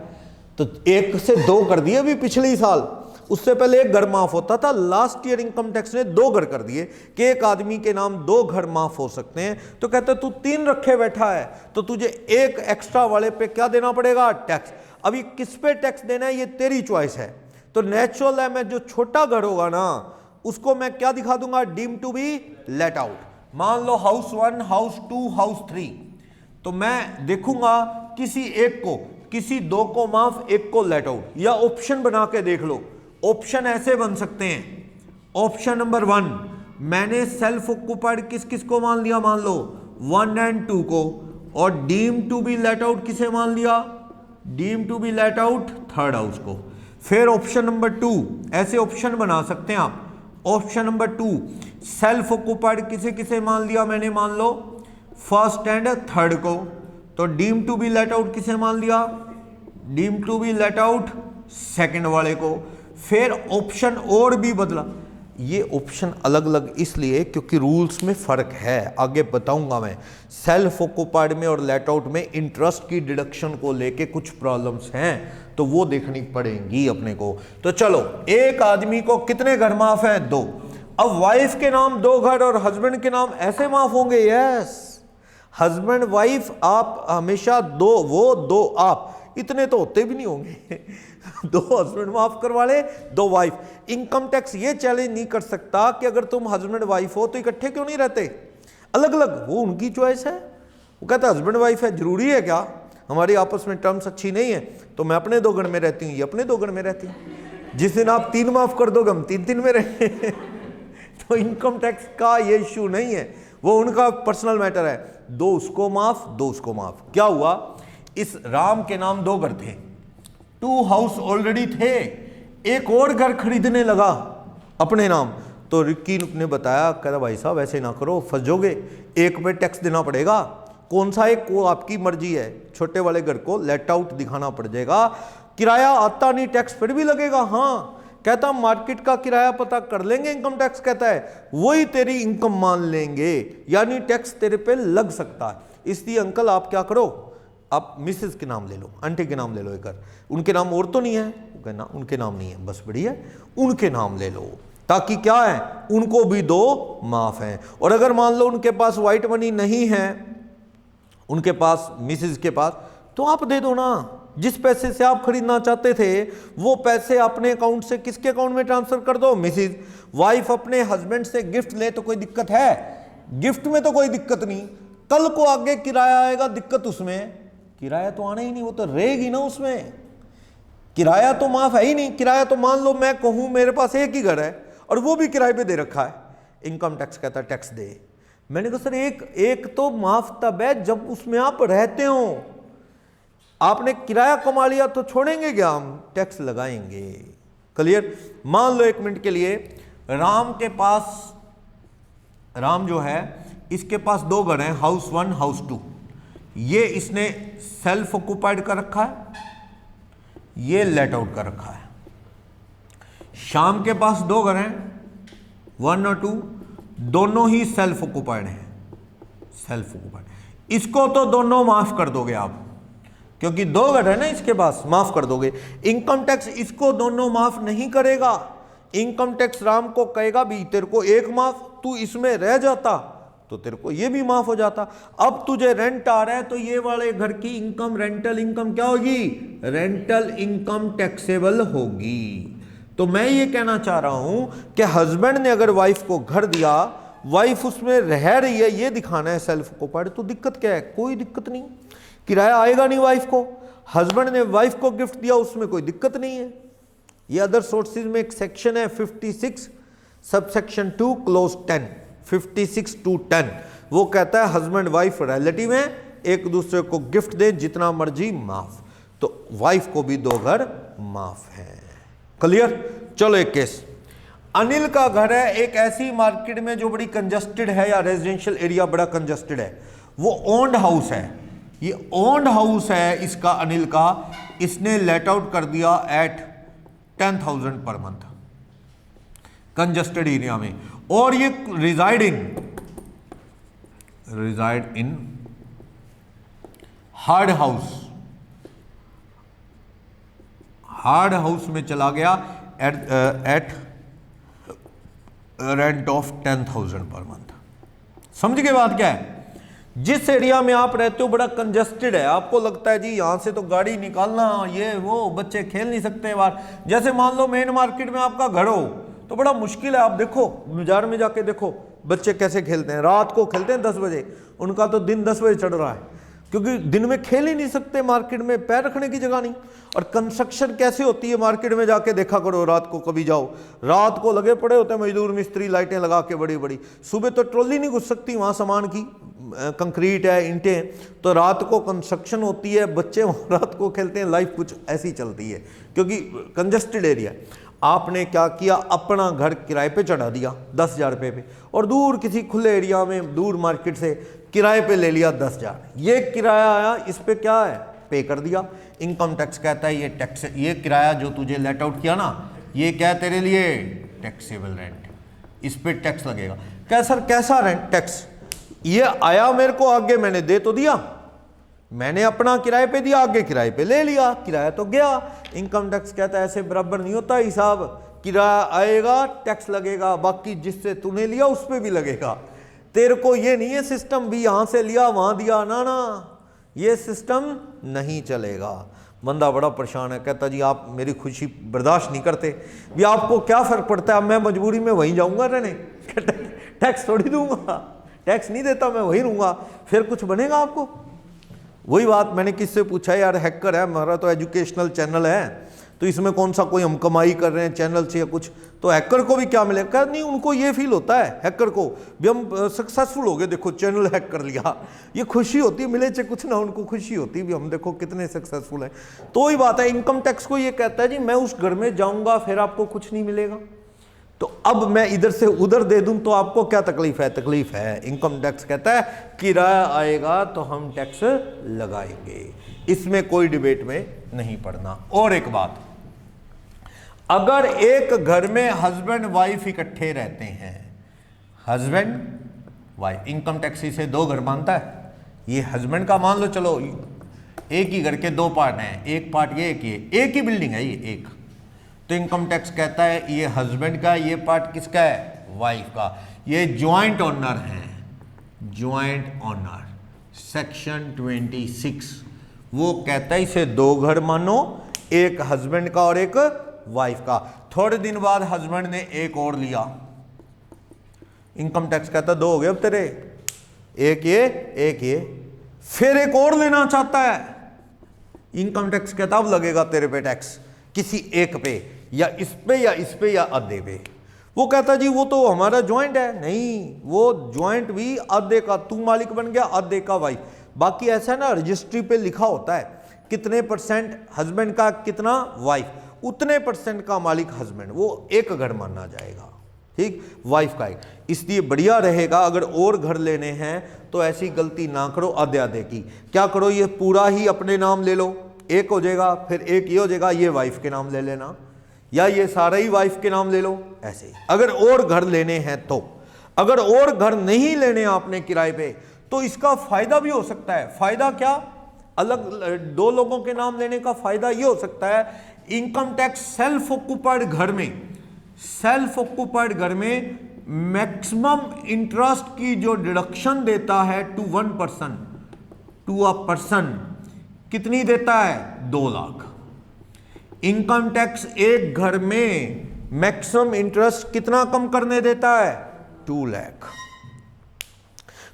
तो 1 से 2 कर दिए अभी पिछले ही साल, उससे पहले एक घर माफ होता था, लास्ट ईयर इनकम टैक्स ने 2 घर कर दिए कि एक आदमी के नाम 2 घर माफ हो सकते हैं। तो कहते तू 3 रखे बैठा है तो तुझे एक एक्स्ट्रा वाले पे क्या देना पड़ेगा, टैक्स। अभी किस पे टैक्स देना है ये तेरी चॉइस है। तो नेचुरल है, मैं जो छोटा घर होगा ना उसको मैं क्या दिखा दूंगा, deem to be let out. मान लो हाउस 1, हाउस 2, हाउस 3, तो मैं देखूंगा किसी एक को, किसी 2 को माफ, एक को लेट आउट। या ऑप्शन बना के देख लो, ऑप्शन ऐसे बन सकते हैं। ऑप्शन नंबर 1, मैंने सेल्फ ऑक्युपाइड किस किस को मान लिया, मान लो 1 and 2 को, और deem to be let out किसे मान लिया, deem to be let out third house को। फिर ऑप्शन नंबर 2, ऐसे ऑप्शन बना सकते हैं आप। ऑप्शन नंबर 2, सेल्फ ऑक्युपाइड किसे किसे मान लिया मैंने, मान लो फर्स्ट एंड थर्ड को, तो deem to be let out किसे मान लिया, deem to be let out second वाले को। फिर ऑप्शन और भी बदला। ये ऑप्शन अलग अलग इसलिए क्योंकि रूल्स में फर्क है, आगे बताऊंगा मैं। सेल्फ ऑक्युपाइड में और लेट आउट में इंटरेस्ट की डिडक्शन को लेके कुछ प्रॉब्लम्स हैं, तो वो देखनी पड़ेंगी अपने को। तो चलो, एक आदमी को कितने घर माफ हैं, 2। अब वाइफ के नाम 2 घर और हस्बैंड के नाम ऐसे माफ होंगे, यस। हस्बैंड वाइफ आप हमेशा 2 वो 2 आप, इतने तो होते भी नहीं होंगे 2 हस्बैंड माफ करवा ले, 2 वाइफ। इनकम टैक्स ये चैलेंज नहीं कर सकता कि अगर तुम हस्बैंड वाइफ हो तो इकट्ठे क्यों नहीं रहते, अलग अलग। वो उनकी चॉइस है, वो कहता है हस्बैंड वाइफ है, जरूरी है क्या, हमारी आपस में टर्म्स अच्छी नहीं है तो मैं अपने 2 घर में रहती हूँ, ये अपने 2 घर में रहती हूँ। जिस दिन आप 3 माफ कर दोगे हम 3 में रहेंगे तो इनकम टैक्स का ये इश्यू नहीं है, वो उनका पर्सनल मैटर है। 2 उसको माफ, 2 उसको माफ। क्या हुआ, इस राम के नाम 2 घर थे, 2 हाउस ऑलरेडी थे, एक और घर खरीदने लगा अपने नाम। तो रिक्की ने बताया, कहता भाई साहब ऐसे ना करो, फंस जाओगे, एक पे टैक्स देना पड़ेगा। कौन सा एक, को आपकी मर्जी है, छोटे वाले घर को लेट आउट दिखाना पड़ जाएगा, किराया आता नहीं, टैक्स फिर भी लगेगा। हाँ, कहता मार्केट का किराया पता कर लेंगे, इनकम टैक्स कहता है वही तेरी इनकम मान लेंगे, यानी टैक्स तेरे पे लग सकता है। इसलिए अंकल आप क्या करो, आप मिसेस के नाम ले लो, आंटी के नाम ले लो एक बार, उनके नाम और तो नहीं है, कहना उनके नाम नहीं है, बस बढ़िया, उनके नाम ले लो, ताकि क्या है, उनको भी 2 माफ हैं। और अगर मान लो उनके पास व्हाइट मनी नहीं है, उनके पास मिसेस के पास, तो आप दे दो ना, जिस पैसे से आप खरीदना चाहते थे वो पैसे अपने अकाउंट से किसके अकाउंट में ट्रांसफर कर दो, मिसेज। वाइफ अपने हस्बैंड से गिफ्ट ले तो कोई दिक्कत है, गिफ्ट में तो कोई दिक्कत नहीं, कल को आगे किराया आएगा दिक्कत, उसमें किराया तो आना ही नहीं, वो तो रहेगी ना उसमें, किराया तो माफ है ही नहीं। किराया तो मान लो मैं कहूं मेरे पास एक ही घर है और वो भी किराए पे दे रखा है, इनकम टैक्स कहता है टैक्स दे। मैंने कहा सर एक तो माफ तब है जब उसमें आप रहते हो, आपने किराया कमा लिया तो छोड़ेंगे क्या हम, टैक्स लगाएंगे। क्लियर। मान लो 1 मिनट के लिए राम के पास, राम जो है इसके पास 2 घर हैं, हाउस 1 हाउस 2, ये इसने सेल्फ ऑक्युपाइड कर रखा है, ये लेट आउट कर रखा है। श्याम के पास 2 घर हैं, 1 और 2, दोनों ही सेल्फ ऑक्युपाइड हैं, सेल्फ ऑक्युपाइड। इसको तो दोनों माफ कर दोगे आप, क्योंकि 2 घर है ना इसके पास, माफ कर दोगे। इनकम टैक्स इसको दोनों माफ नहीं करेगा, इनकम टैक्स राम को कहेगा भी तेरे को 1 माफ, तू इसमें रह जाता तो तेरे को ये भी माफ हो जाता। अब तुझे रेंट आ रहा है तो ये वाले घर की इनकम, रेंटल इनकम क्या होगी, रेंटल इनकम टैक्सेबल होगी। तो मैं ये कहना चाह रहा हूं कि हस्बैंड ने अगर वाइफ को घर दिया, वाइफ उसमें रह रही है, ये दिखाना है सेल्फ ऑक्युपाइड, तो दिक्कत क्या है, कोई दिक्कत नहीं, किराया आएगा नहीं वाइफ को। हस्बैंड ने वाइफ को गिफ्ट दिया, उसमें कोई दिक्कत नहीं है। ये अदर सोर्सेज में एक सेक्शन है 56 सबसेक्शन 2 क्लोज 10, 56 to 10, वो कहता है हस्बैंड वाइफ रिलेटिव हैं, एक दूसरे को गिफ्ट दे जितना मर्जी माफ, तो वाइफ को भी 2 घर माफ है। क्लियर। चलो एक केस, अनिल का घर है एक ऐसी मार्केट में जो बड़ी कंजस्टेड है, या रेजिडेंशियल एरिया बड़ा कंजस्टेड है, वो ओन्ड हाउस है, ये ओन्ड हाउस है इसका, अनिल का, इसने लेट आउट कर दिया eight 10,000 per month congested area में, और ये resided in hard house, hard house में चला गया, eight rent of 10,000 per month. समझ गए बात क्या है? जिस एरिया में आप रहते हो बड़ा कंजेस्टेड है, आपको लगता है जी यहाँ से तो गाड़ी निकालना ये वो, बच्चे खेल नहीं सकते बाहर। जैसे मान लो मेन मार्केट में आपका घर हो तो बड़ा मुश्किल है। आप देखो बाजार में जाके देखो बच्चे कैसे खेलते हैं, रात को खेलते हैं 10 बजे, उनका तो दिन 10 बजे चढ़ रहा है, क्योंकि दिन में खेल ही नहीं सकते, मार्केट में पैर रखने की जगह नहीं। और कंस्ट्रक्शन कैसे होती है मार्केट में जाके देखा करो, रात को कभी जाओ, रात को लगे पड़े होते हैं मजदूर मिस्त्री, लाइटें लगा के बड़ी बड़ी। सुबह तो ट्रॉली नहीं घुस सकती वहाँ सामान की, कंक्रीट है, ईंटें, तो रात को कंस्ट्रक्शन होती है, बच्चे रात को खेलते हैं, लाइफ कुछ ऐसी चलती है क्योंकि कंजेस्टेड एरिया। आपने क्या किया, अपना घर किराए पे चढ़ा दिया 10,000 रुपये पे, और दूर किसी खुले एरिया में दूर मार्केट से किराए पे ले लिया 10,000। ये किराया आया, इस पे क्या है, पे कर दिया। इनकम टैक्स कहता है ये टैक्स, ये किराया जो तुझे लेट आउट किया ना, ये क्या है तेरे लिए, टैक्सेबल रेंट, इस पे टैक्स लगेगा। क्या सर कैसा रेंट, टैक्स? ये आया मेरे को, आगे मैंने दे तो दिया, मैंने अपना किराए पे दिया, आगे किराए पे ले लिया, किराया तो गया। इनकम टैक्स कहता है ऐसे बराबर नहीं होता हिसाब, किराया आएगा टैक्स लगेगा, बाकी जिससे तूने लिया उस पे भी लगेगा। तेरे को ये नहीं है सिस्टम भी यहां से लिया वहां दिया, ना ना, ये सिस्टम नहीं चलेगा। बंदा बड़ा परेशान है, कहता जी आप मेरी खुशी बर्दाश्त नहीं करते, भी आपको क्या फर्क पड़ता है, मैं मजबूरी में वहीं जाऊंगा रहने, टैक्स थोड़ी दूंगा, टैक्स नहीं देता मैं वहीं रहूंगा, फिर कुछ बनेगा आपको? वही बात मैंने किससे पूछा, यार हैकर है हमारा तो एजुकेशनल चैनल है, तो इसमें कौन सा कोई हम कमाई कर रहे हैं चैनल से या कुछ, तो हैकर को भी क्या मिलेगा? नहीं, उनको ये फील होता है हैकर को भी हम सक्सेसफुल हो गए, देखो चैनल हैक कर लिया, ये खुशी होती है, मिले चाहे कुछ ना, उनको खुशी होती है भी हम देखो कितने सक्सेसफुल हैं। तो वही बात है, इनकम टैक्स को ये कहता है जी मैं उस घर में जाऊंगा फिर आपको कुछ नहीं मिलेगा, तो अब मैं इधर से उधर दे दूं तो आपको क्या तकलीफ है? तकलीफ है। इनकम टैक्स कहता है किराया आएगा तो हम टैक्स लगाएंगे, इसमें कोई डिबेट में नहीं पड़ना। और एक बात, अगर एक घर में हस्बैंड वाइफ इकट्ठे रहते हैं, हस्बैंड वाइफ, इनकम टैक्स इसे 2 घर मानता है। ये हस्बैंड का मान लो, चलो एक ही घर के 2 पार्ट हैं, एक पार्ट ये, एक ही बिल्डिंग है ये एक, तो इनकम टैक्स कहता है ये हस्बैंड का, ये पार्ट किसका है, वाइफ का, ये ज्वाइंट ओनर हैं, ज्वाइंट ओनर सेक्शन 26, वो कहता है इसे 2 घर मानो, एक हस्बैंड का और एक वाइफ का। थोड़े दिन बाद हस्बैंड ने एक और लिया, इनकम टैक्स कहता 2 हो गए अब तेरे, एक ये, फिर एक और लेना चाहता है, इनकम टैक्स कहता अब लगेगा तेरे पे टैक्स, किसी एक पे, या इस पे या इस पे या आधे पे। वो कहता जी वो तो हमारा ज्वाइंट है, नहीं, वो ज्वाइंट भी आधे का तू मालिक बन गया, आधे का वाइफ। बाकी ऐसा है ना, रजिस्ट्री पे लिखा होता है कितने % हस्बैंड का, कितना वाइफ, उतने % का मालिक हस्बैंड, वो एक घर माना जाएगा, ठीक, वाइफ का। इसलिए बढ़िया रहेगा अगर और घर लेने हैं तो ऐसी गलती ना करो आधे आधे की। क्या करो, ये पूरा ही अपने नाम ले लो, एक हो जाएगा, फिर एक ये हो जाएगा, ये वाइफ के नाम ले लेना, या ये सारा ही वाइफ के नाम ले लो, ऐसे। अगर और घर लेने हैं तो, अगर और घर नहीं लेने आपने किराए पे, तो इसका फायदा भी हो सकता है। फायदा क्या, अलग 2 लोगों के नाम लेने का फायदा ये हो सकता है, इनकम टैक्स सेल्फ ऑक्यूपाइड घर में मैक्सिमम इंटरेस्ट की जो डिडक्शन देता है टू 1%, टू अ पर्सन, कितनी देता है, 2 लाख। इनकम टैक्स एक घर में मैक्सिमम इंटरेस्ट कितना कम करने देता है, 2 लाख।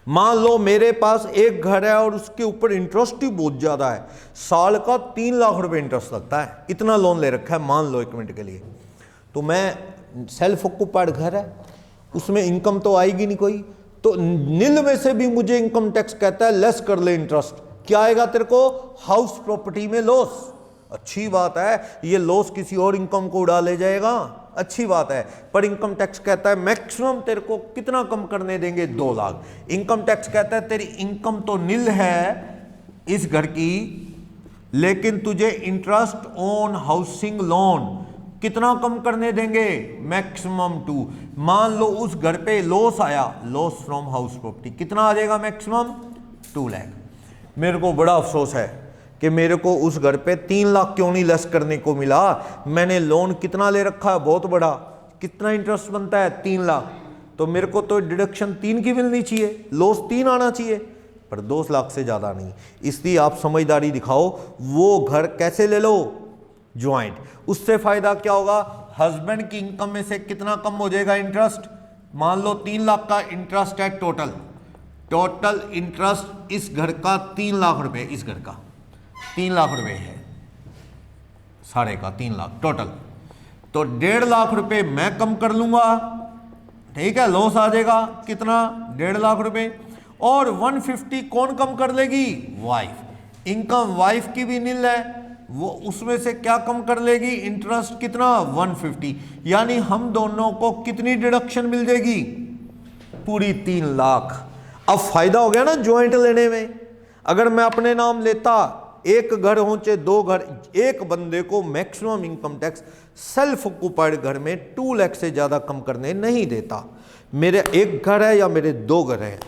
मान लो मेरे पास एक घर है और उसके ऊपर इंटरेस्ट ही बहुत ज्यादा है, साल का 3 लाख रुपए इंटरेस्ट लगता है, इतना लोन ले रखा है, मान लो 1 मिनट के लिए, तो मैं सेल्फ ऑक्यूपाइड घर है, उसमें इनकम तो आएगी नहीं कोई, तो निल में से भी मुझे इनकम टैक्स कहता है लेस कर ले इंटरेस्ट, क्या आएगा तेरे को, हाउस प्रॉपर्टी में लॉस। अच्छी बात है, ये लॉस किसी और इनकम को उड़ा ले जाएगा, अच्छी बात है, पर इनकम टैक्स कहता है मैक्सिमम तेरे को कितना कम करने देंगे, 2 लाख। इनकम टैक्स कहता है तेरी इनकम तो निल है इस घर की, लेकिन तुझे इंटरेस्ट ऑन हाउसिंग लोन कितना कम करने देंगे, मैक्सिमम 2। मान लो उस घर पे लॉस आया, लॉस फ्रॉम हाउस प्रॉपर्टी, कितना आ जाएगा मैक्सिमम, 2 लाख। मेरे को बड़ा अफसोस है कि मेरे को उस घर पे 3 लाख क्यों नहीं लेस करने को मिला, मैंने लोन कितना ले रखा है बहुत बड़ा, कितना इंटरेस्ट बनता है 3 लाख, तो मेरे को तो डिडक्शन 3 की मिलनी चाहिए, लॉस 3 आना चाहिए, पर 2 लाख से ज़्यादा नहीं। इसलिए आप समझदारी दिखाओ, वो घर कैसे ले लो, ज्वाइंट। उससे फायदा क्या होगा, हस्बैंड की इनकम में से कितना कम हो जाएगा इंटरेस्ट। मान लो 3 लाख का इंटरेस्ट है टोटल इंटरेस्ट इस घर का 3 लाख रुपए, इस घर का 3 लाख रुपए है, सारे का 3 लाख टोटल, तो 1.5 लाख रुपए मैं कम कर लूंगा, ठीक है, लॉस आ जाएगा कितना 1.5 लाख रुपए, और 150 कौन कम कर लेगी, वाइफ। इनकम वाइफ की भी नील है, वो उसमें से क्या कम कर लेगी, इंटरेस्ट कितना 150, यानी हम दोनों को कितनी डिडक्शन मिल जाएगी, पूरी 3 लाख। अब फायदा हो गया ना ज्वाइंट लेने में। अगर मैं अपने नाम लेता, एक घर हो चाहे 2 घर, एक बंदे को maximum income tax self occupied घर में 2 लाख से ज्यादा कम करने नहीं देता। मेरे एक घर है या मेरे 2 घर हैं,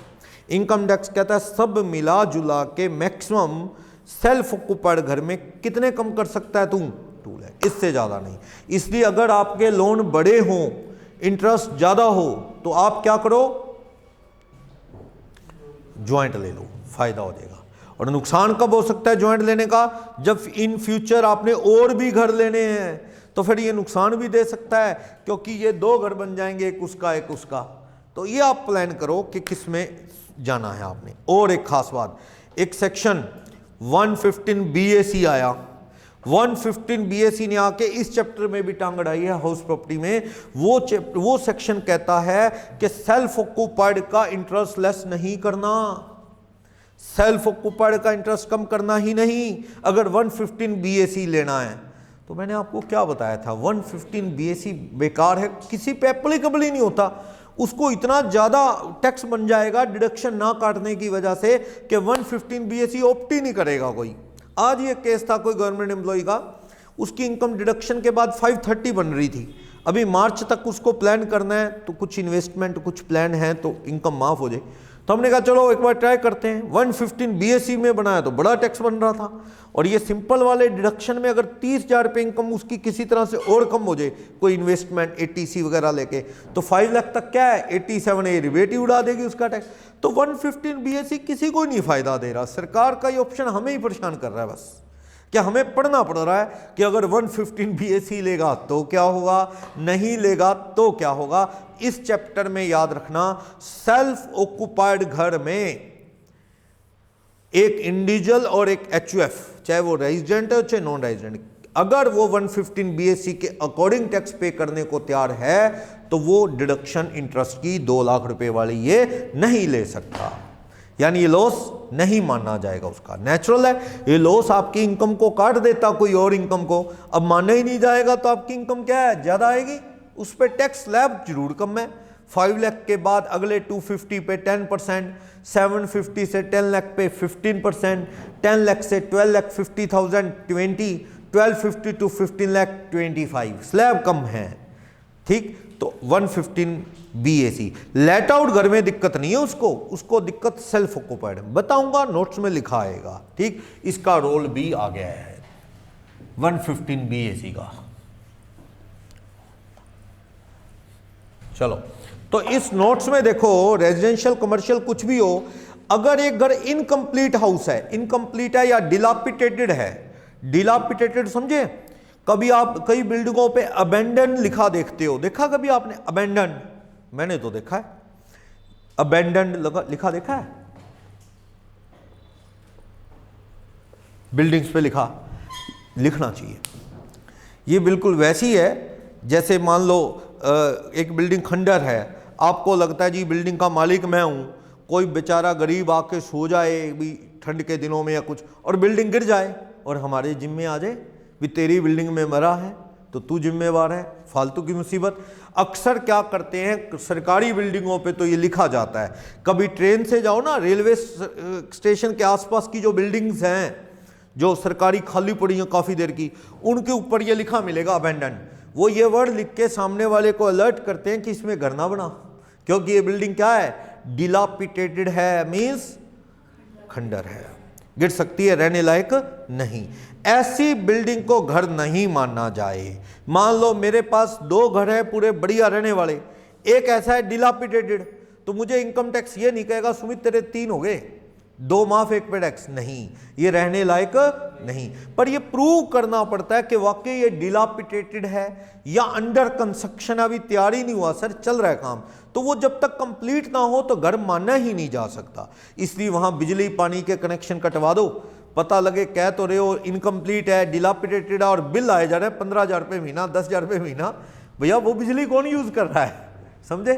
इनकम टैक्स कहता है सब मिला जुला के मैक्सिमम सेल्फ ऑक्यूपाइड घर में कितने कम कर सकता है तू, 2 लाख, इससे ज्यादा नहीं। इसलिए अगर आपके लोन बड़े हों, इंटरेस्ट ज्यादा हो, तो आप क्या करो, ज्वाइंट ले लो, फायदा हो जाएगा। और नुकसान कब हो सकता है ज्वाइंट लेने का, जब इन फ्यूचर आपने और भी घर लेने हैं, तो फिर ये नुकसान भी दे सकता है, क्योंकि ये 2 घर बन जाएंगे, एक उसका एक उसका। तो ये आप प्लान करो कि किस में जाना है आपने। और एक खास बात, एक सेक्शन 115 BAC आया, 115 BAC ने आके इस चैप्टर में भी टांग अड़ाई है हाउस प्रॉपर्टी में। वो सेक्शन कहता है कि सेल्फ ऑक्यूपाइड का इंटरेस्ट लेस नहीं करना, सेल्फ ऑक्यूपाइड का इंटरेस्ट कम करना ही नहीं, अगर 115 BAC लेना है। तो मैंने आपको क्या बताया था, 115 BAC बेकार है, किसी पे एप्लीकेबल ही नहीं होता, उसको इतना ज़्यादा टैक्स बन जाएगा डिडक्शन ना काटने की वजह से कि 115 BAC ऑप्ट ही नहीं करेगा कोई। आज ये केस था कोई गवर्नमेंट एम्प्लॉय का, उसकी इनकम डिडक्शन के बाद 530 बन रही थी, अभी मार्च तक उसको प्लान करना है, तो कुछ इन्वेस्टमेंट कुछ प्लान है तो इनकम माफ़ हो जाए। तो हमने कहा चलो एक बार ट्राई करते हैं, 115 BAC में बनाया तो बड़ा टैक्स बन रहा था, और ये सिंपल वाले डिडक्शन में अगर 30,000 रुपये इनकम उसकी किसी तरह से और कम हो जाए, कोई इन्वेस्टमेंट ATC वगैरह लेके, तो 5 लाख तक क्या है 87A रिबेट ही उड़ा देगी उसका टैक्स। तो 115 BAC किसी को नहीं फायदा दे रहा, सरकार का ये ऑप्शन हमें ही परेशान कर रहा है बस। क्या हमें पढ़ना पड़ रहा है कि अगर 115 BAC लेगा तो क्या होगा, नहीं लेगा तो क्या होगा। इस चैप्टर में याद रखना, सेल्फ ऑक्यूपाइड घर में एक इंडिविजुअल और एक HUF, चाहे वो रेजिडेंट है चाहे नॉन रेजिडेंट, अगर वो 115 BAC के अकॉर्डिंग टैक्स पे करने को तैयार है तो वो डिडक्शन इंटरेस्ट की 2 लाख रुपए वाली ये नहीं ले सकता, यानी ये लॉस नहीं माना जाएगा उसका। नेचुरल है, ये लॉस आपकी इनकम को काट देता कोई और इनकम को, अब माना ही नहीं जाएगा तो आपकी इनकम क्या है, ज्यादा आएगी, उस पर टैक्स स्लैब जरूर कम है। 5 लाख के बाद अगले 250 पे 10%, 750 से 10 लाख पे 15%, 10 लाख से 12,50,000 20, 1250 टू 15 लाख 25, स्लैब कम है, ठीक। तो 115 BAC लेट आउट घर में दिक्कत नहीं है उसको दिक्कत सेल्फ ऑक्यूपाइड है, बताऊंगा नोट्स में लिखा आएगा, ठीक। इसका रोल भी आ गया है 115 BAC का। चलो, तो इस नोट्स में देखो, रेजिडेंशियल कमर्शियल कुछ भी हो, अगर एक घर इनकम्प्लीट हाउस है, इनकम्प्लीट है या डिलापिटेटेड है, डिलापिटेटेड समझे, कभी आप कई बिल्डिंगों पे अबेंडन लिखा देखते हो, देखा कभी आपने अबेंडन, मैंने तो देखा है अबेंडन लिखा देखा है, बिल्डिंग्स पे लिखना चाहिए। ये बिल्कुल वैसी है जैसे मान लो एक बिल्डिंग खंडर है, आपको लगता है जी बिल्डिंग का मालिक मैं हूं, कोई बेचारा गरीब आके सो जाए भी ठंड के दिनों में या कुछ, और बिल्डिंग गिर जाए और हमारे जिम्मे आ जाए भी तेरी बिल्डिंग में मरा है तो तू जिम्मेवार है, फालतू की मुसीबत। अक्सर क्या करते हैं सरकारी बिल्डिंगों पे तो ये लिखा जाता है, कभी ट्रेन से जाओ ना, रेलवे स्टेशन के आसपास की जो बिल्डिंग्स हैं जो सरकारी खाली पड़ी हैं काफ़ी देर की, उनके ऊपर ये लिखा मिलेगा अबेंडन। वो ये वर्ड लिख के सामने वाले को अलर्ट करते हैं कि इसमें घर ना बना, क्योंकि ये बिल्डिंग क्या है, डिलापिटेटेड है, मीन्स खंडर है। गिर सकती है, रहने लायक नहीं। ऐसी बिल्डिंग को घर नहीं मानना जाए। मान लो मेरे पास 2 घर है पूरे बढ़िया रहने वाले, एक ऐसा है डिलापिडेटेड, तो मुझे इनकम टैक्स ये नहीं कहेगा सुमित तेरे 3 हो गए, 2 माफ 1 पे टैक्स, नहीं, ये रहने लायक नहीं। पर ये प्रूव करना पड़ता है कि वाकई ये डिलापिडेटेड है या अंडर कंस्ट्रक्शन, अभी तैयार ही नहीं हुआ सर, चल रहा है काम, तो वो जब तक कंप्लीट ना हो तो घर मानना ही नहीं जा सकता। इसलिए वहां बिजली पानी के कनेक्शन कटवा दो, पता लगे कह तो रहे हो इनकम्प्लीट है, डिलापिडेटेड है, और बिल आए जा रहे हैं 15,000 रुपये महीना, 10,000 रुपये महीना, भैया वो बिजली कौन यूज कर रहा है, समझे?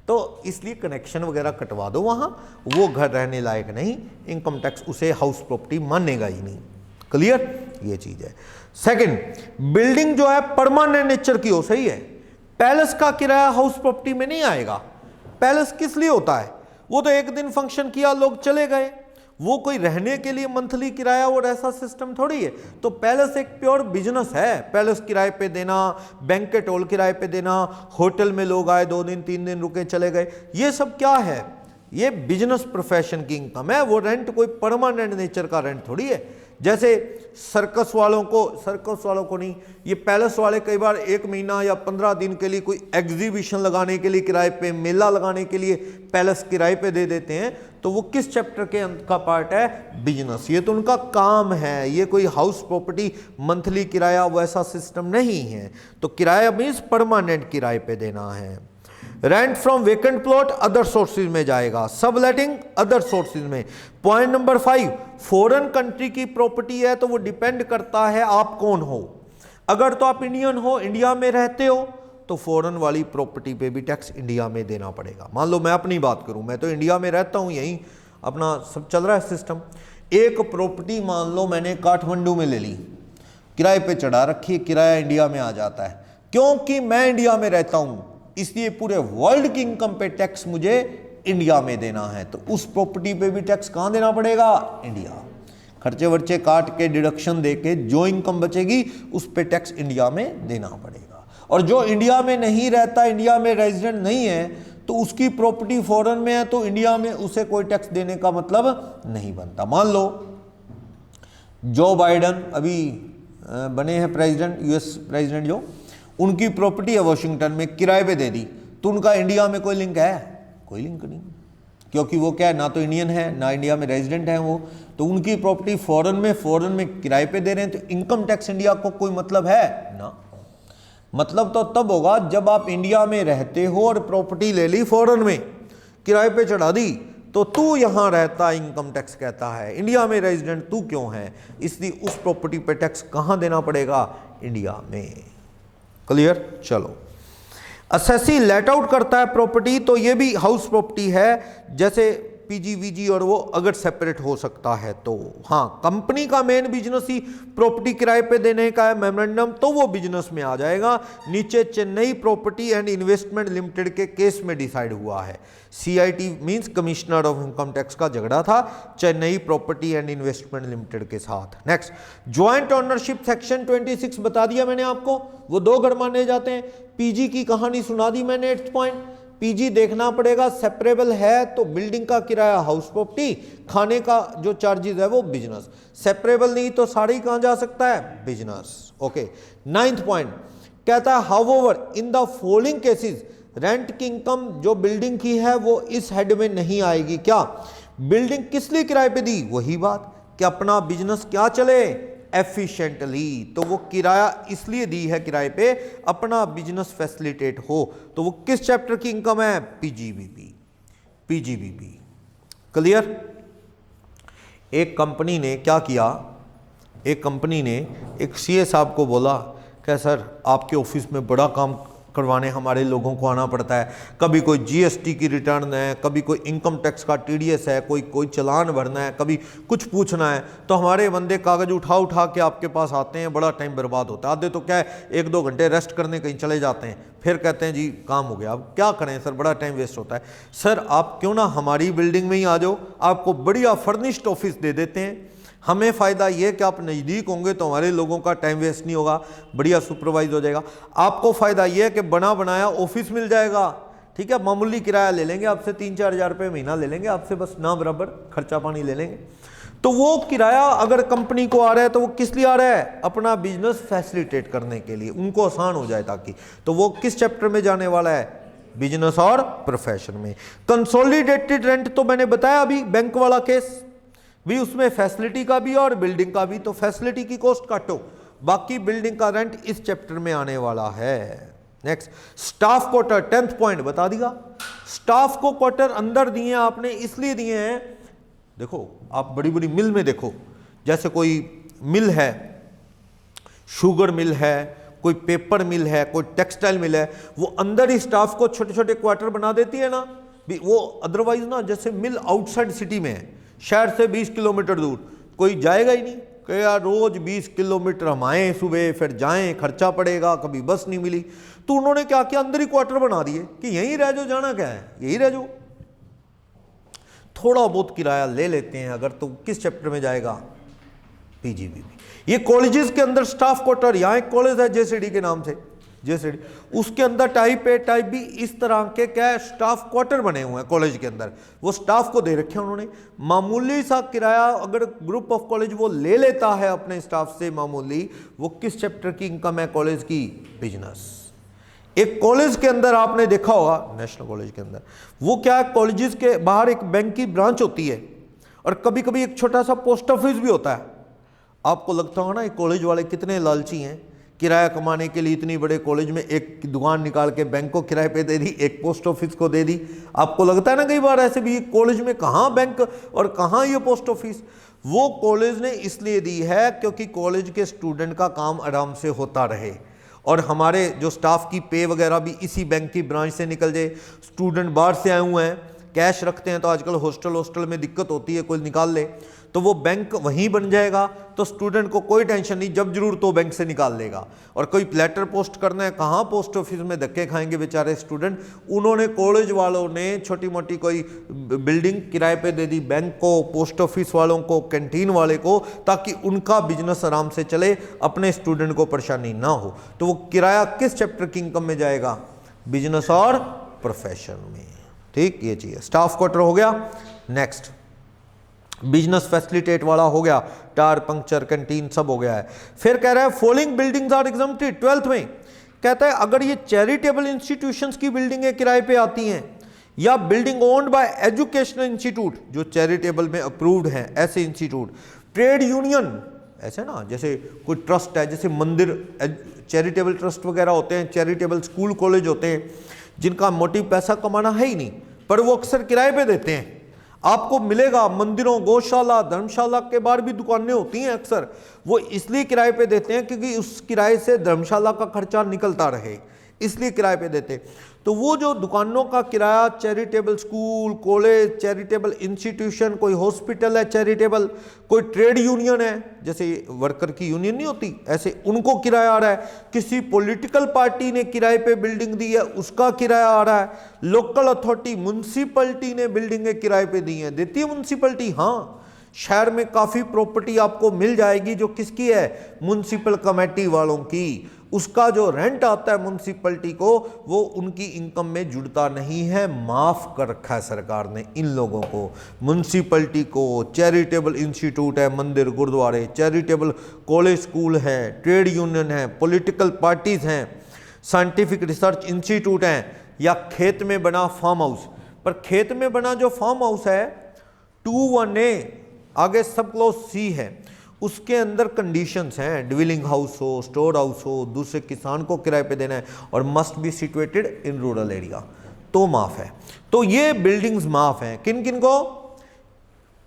तो इसलिए कनेक्शन वगैरह कटवा दो वहां, वो घर रहने लायक नहीं, इनकम टैक्स उसे हाउस प्रॉपर्टी मानेगा ही नहीं। क्लियर, ये चीज है। सेकंड, बिल्डिंग जो है परमानेंट नेचर की हो, सही है। पैलेस का किराया हाउस प्रॉपर्टी में नहीं आएगा। पैलेस किस लिए होता है? वो तो एक दिन फंक्शन किया, लोग चले गए, वो कोई रहने के लिए मंथली किराया और ऐसा सिस्टम थोड़ी है। तो पैलेस एक प्योर बिजनेस है, पैलेस किराए पे देना, बैंकेट हॉल किराए पे देना, होटल में लोग आए 2 दिन 3 दिन रुके चले गए, ये सब क्या है? ये बिजनेस प्रोफेशन की इनकम है। वो रेंट कोई परमानेंट नेचर का रेंट थोड़ी है। जैसे सर्कस वालों को नहीं, ये पैलेस वाले कई बार 1 महीना या 15 दिन के लिए कोई एग्जीबिशन लगाने के लिए किराए पे, मेला लगाने के लिए पैलेस किराए पे दे देते हैं, तो वो किस चैप्टर के अंत का पार्ट है? बिजनेस। ये तो उनका काम है, ये कोई हाउस प्रॉपर्टी मंथली किराया वैसा सिस्टम नहीं है। तो किराया मीन्स परमानेंट किराए पे देना है। Rent from vacant plot other sources में जाएगा, सबलेटिंग अदर सोर्सेज में। पॉइंट नंबर 5, फॉरेन कंट्री की प्रॉपर्टी है तो वो डिपेंड करता है आप कौन हो। अगर तो आप इंडियन हो, इंडिया में रहते हो, तो फॉरेन वाली प्रॉपर्टी पे भी टैक्स इंडिया में देना पड़ेगा। मान लो मैं अपनी बात करूं, मैं तो इंडिया में रहता हूं, यहीं अपना सब चल रहा है सिस्टम। एक प्रॉपर्टी मान लो मैंने काठमांडू में ले ली, किराए पे चढ़ा रखी, किराया इंडिया में आ जाता है, क्योंकि मैं इंडिया में रहता हूं इसलिए पूरे वर्ल्ड की इनकम पे टैक्स मुझे इंडिया में देना है। तो उस प्रॉपर्टी पे भी टैक्स कहां देना पड़ेगा? इंडिया। खर्चे वर्चे काट के डिडक्शन देके जो इनकम बचेगी उस पे टैक्स इंडिया में देना पड़ेगा। और जो इंडिया में नहीं रहता, इंडिया में रेजिडेंट नहीं है, तो उसकी प्रॉपर्टी फॉरेन में है तो इंडिया में उसे कोई टैक्स देने का मतलब नहीं बनता। मान लो जो बाइडन अभी बने हैं प्रेसिडेंट, यूएस प्रेसिडेंट, जो उनकी प्रॉपर्टी है वॉशिंगटन में, किराए पे दे दी, तो उनका इंडिया में कोई लिंक है? कोई लिंक नहीं, क्योंकि वो क्या है, ना तो इंडियन है ना इंडिया में रेजिडेंट है वो। तो उनकी प्रॉपर्टी फॉरेन में किराए पे दे रहे हैं, तो इनकम टैक्स इंडिया को कोई मतलब है ना? मतलब तो तब होगा जब आप इंडिया में रहते हो और प्रॉपर्टी ले ली फॉरेन में, किराए पे चढ़ा दी, तो तू यहां रहता इनकम टैक्स कहता है, इंडिया में रेजिडेंट तू क्यों है, इसलिए उस प्रॉपर्टी पे टैक्स कहां देना पड़ेगा? इंडिया में। क्लियर? चलो, असेसी लेट आउट करता है प्रॉपर्टी, तो ये भी हाउस प्रॉपर्टी है, जैसे पीजीवीजी, और वो अगर सेपरेट हो सकता है तो। हाँ, कंपनी का मेन बिजनेस ही प्रॉपर्टी किराए पे देने का है, मेमोरेंडम, तो वो बिजनेस में आ जाएगा। नीचे Chennai property and investment limited के केस में डिसाइड हुआ है। CIT means commissioner of income tax का झगड़ा था Chennai property and investment limited के साथ। नेक्स्ट, ज्वाइंट ओनरशिप सेक्शन 26 बता दिया मैंने आपको, वो 2 घर माने जाते हैं। पीजी की कहानी सुना दी मैंने, 8th पॉइंट। पीजी देखना पड़ेगा, सेपरेबल है तो बिल्डिंग का किराया हाउस प्रॉपर्टी, खाने का जो चार्जेस है वो बिजनेस। सेपरेबल नहीं तो साड़ी कहां जा सकता है? बिजनेस। ओके। 9th पॉइंट कहता है however in the following cases rent की इनकम जो बिल्डिंग की है वो इस हेड में नहीं आएगी। क्या? बिल्डिंग किस लिए किराए पे दी? वही बात कि अपना बिजनेस क्या चले एफिशिएंटली, तो वो किराया इसलिए दी है किराए पे, अपना बिजनेस फैसिलिटेट हो। तो वो किस चैप्टर की इनकम है? पीजीबीपी। पीजीबीपी। क्लियर? एक कंपनी ने क्या किया, एक कंपनी ने एक सीए साहब को बोला क्या सर आपके ऑफिस में बड़ा काम करवाने हमारे लोगों को आना पड़ता है, कभी कोई जीएसटी की रिटर्न है, कभी कोई इनकम टैक्स का टीडीएस है, कोई चालान भरना है, कभी कुछ पूछना है, तो हमारे बंदे कागज उठा के आपके पास आते हैं, बड़ा टाइम बर्बाद होता है। आधे तो क्या है 1-2 घंटे रेस्ट करने कहीं चले जाते हैं, फिर कहते हैं जी काम हो गया। अब क्या करें सर, बड़ा टाइम वेस्ट होता है। सर आप क्यों ना हमारी बिल्डिंग में ही आ जाओ, आपको बढ़िया फर्निश्ड ऑफिस दे देते हैं। हमें फ़ायदा ये कि आप नज़दीक होंगे तो हमारे लोगों का टाइम वेस्ट नहीं होगा, बढ़िया सुपरवाइज हो जाएगा। आपको फ़ायदा ये है कि बना बनाया ऑफिस मिल जाएगा, ठीक है, मामूली किराया ले लेंगे आपसे, 3-4 हज़ार रुपये महीना ले लेंगे आपसे, बस ना बराबर खर्चा पानी ले लेंगे। तो वो किराया अगर कंपनी को आ रहा है तो वो किस लिए आ रहा है, अपना बिजनेस फैसिलिटेट करने के लिए, उनको आसान हो जाए ताकि। तो वो किस चैप्टर में जाने वाला है, बिजनेस और प्रोफेशन में। कंसोलिडेटेड रेंट तो मैंने बताया अभी, बैंक वाला केस भी, उसमें फैसिलिटी का भी और बिल्डिंग का भी। तो फैसिलिटी की कॉस्ट काटो, बाकी बिल्डिंग का रेंट इस चैप्टर में आने वाला है। Next, staff quarter, 10th point बता दिया। स्टाफ को क्वार्टर अंदर दिए आपने, इसलिए दिए हैं, देखो आप बड़ी बड़ी मिल में देखो, जैसे कोई मिल है, शुगर मिल है, कोई पेपर मिल है, कोई टेक्सटाइल मिल है, वो अंदर ही स्टाफ को छोटे छोटे क्वार्टर बना देती है ना भी। वो अदरवाइज ना, जैसे मिल आउटसाइड सिटी में है, शहर से 20 किलोमीटर दूर, कोई जाएगा ही नहीं कि यार रोज 20 किलोमीटर हम आए सुबह फिर जाएं, खर्चा पड़ेगा, कभी बस नहीं मिली। तो उन्होंने क्या किया, अंदर ही क्वार्टर बना दिए कि यहीं रह जाओ, जाना क्या है, यहीं रह जाओ, थोड़ा बहुत किराया ले लेते हैं अगर, तो किस चैप्टर में जाएगा, पीजीबीबी। ये कॉलेजेस के अंदर स्टाफ क्वार्टर, यहाँ एक कॉलेज है जेसीडी के नाम से, जेसीडी, उसके अंदर टाइप ए टाइप बी इस तरह के क्या है, स्टाफ क्वार्टर बने हुए हैं कॉलेज के अंदर, वो स्टाफ को दे रखे हैं उन्होंने। मामूली सा किराया अगर ग्रुप ऑफ कॉलेज वो ले लेता है अपने स्टाफ से मामूली, वो किस चैप्टर की इनकम है, कॉलेज की, बिजनेस। एक कॉलेज के अंदर आपने देखा होगा, नेशनल कॉलेज के अंदर, वो क्या है, कॉलेजेस के बाहर एक बैंक की ब्रांच होती है और कभी कभी एक छोटा सा पोस्ट ऑफिस भी होता है। आपको लगता होगा ना ये कॉलेज वाले कितने लालची हैं, किराया कमाने के लिए इतनी बड़े कॉलेज में एक दुकान निकाल के बैंक को किराए पे दे दी, एक पोस्ट ऑफिस को दे दी। आपको लगता है ना कई बार ऐसे भी, कॉलेज में कहाँ बैंक और कहाँ ये पोस्ट ऑफिस। वो कॉलेज ने इसलिए दी है क्योंकि कॉलेज के स्टूडेंट का काम आराम से होता रहे और हमारे जो स्टाफ की पे वगैरह भी इसी बैंक की ब्रांच से निकल जाए। स्टूडेंट बाहर से आए हुए हैं, कैश रखते हैं, तो आजकल हॉस्टल में दिक्कत होती है, कोई निकाल ले, तो वो बैंक वहीं बन जाएगा, तो स्टूडेंट को कोई टेंशन नहीं, जब जरूरत हो बैंक से निकाल लेगा। और कोई लेटर पोस्ट करना है, कहाँ पोस्ट ऑफिस में धक्के खाएंगे बेचारे स्टूडेंट। उन्होंने, कॉलेज वालों ने छोटी मोटी कोई बिल्डिंग किराए पे दे दी बैंक को, पोस्ट ऑफिस वालों को, कैंटीन वाले को, ताकि उनका बिजनेस आराम से चले, अपने स्टूडेंट को परेशानी ना हो। तो वो किराया किस चैप्टर की इनकम में जाएगा, बिजनेस और प्रोफेशन में। ठीक, ये चाहिए। स्टाफ क्वार्टर हो गया। नेक्स्ट, बिजनेस फैसिलिटेट वाला हो गया, टायर पंक्चर, कैंटीन सब हो गया है। फिर कह रहा है following buildings are exempted. 12th में कहता है अगर ये चैरिटेबल इंस्टीट्यूशंस की बिल्डिंगें किराए पे आती हैं या building owned by educational institute जो चैरिटेबल में अप्रूव्ड हैं, ऐसे इंस्टीट्यूट, ट्रेड यूनियन, ऐसे ना जैसे कोई ट्रस्ट है, जैसे मंदिर चैरिटेबल ट्रस्ट वगैरह होते हैं, चैरिटेबल स्कूल कॉलेज होते हैं, जिनका मोटिव पैसा कमाना है ही नहीं, पर वो अक्सर किराए पे देते हैं। आपको मिलेगा मंदिरों, गौशाला, धर्मशाला के बाहर भी दुकानें होती हैं अक्सर, वो इसलिए किराए पे देते हैं क्योंकि उस किराए से धर्मशाला का खर्चा निकलता रहे, इसलिए किराए पे देते। तो वो जो दुकानों का किराया, charitable school, college, charitable institution, कोई हॉस्पिटल है चैरिटेबल, कोई ट्रेड यूनियन है, जैसे वर्कर की यूनियन नहीं होती, ऐसे उनको किराया आ रहा है, किसी पॉलिटिकल पार्टी ने किराए पे बिल्डिंग दी है उसका किराया आ रहा है, लोकल अथॉरिटी, म्युनिसिपैलिटी ने बिल्डिंगें किराए पे दी हैं, देती है म्युनिसिपैलिटी। हाँ, शहर में काफ़ी प्रॉपर्टी आपको मिल जाएगी जो किसकी है, म्युनिसिपल कमेटी वालों की, उसका जो रेंट आता है म्युनिसिपैलिटी को, वो उनकी इनकम में जुड़ता नहीं है, माफ कर रखा है सरकार ने इन लोगों को, म्युनिसिपैलिटी को। चैरिटेबल इंस्टीट्यूट है, मंदिर, गुरुद्वारे, चैरिटेबल कॉलेज, स्कूल है, ट्रेड यूनियन है, पॉलिटिकल पार्टीज हैं, साइंटिफिक रिसर्च इंस्टीट्यूट हैं, या खेत में बना फार्म हाउस। पर खेत में बना जो फार्म हाउस है 21A आगे सब क्लोज सी है, उसके अंदर कंडीशंस हैं, ड्विलिंग हाउस हो, स्टोर हाउस हो, दूसरे किसान को किराए पे देना है और must be situated in rural area, तो माफ है। तो ये बिल्डिंग्स माफ हैं। किन किन को?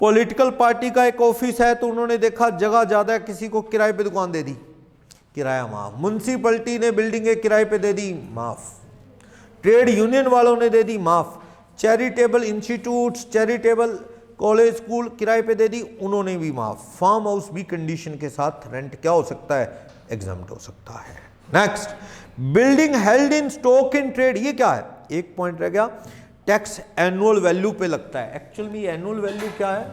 पॉलिटिकल पार्टी का एक ऑफिस है तो उन्होंने देखा जगह ज्यादा है, किसी को किराए पे दुकान दे दी, किराया माफ। म्युनिसिपैलिटी ने बिल्डिंगें किराए पे दे दी, माफ। ट्रेड यूनियन वालों ने दे दी, माफ। Charitable institutes, charitable college, school किराए पे दे दी, उन्होंने भी माफ। फार्म हाउस भी कंडीशन के साथ रेंट क्या हो सकता है, एग्जम्प्ट हो सकता है। Next, building held in stock in trade, ये क्या है, एक पॉइंट रह गया। टैक्स एनुअल वैल्यू पे लगता है। एक्चुअल में एनुअल वैल्यू क्या है,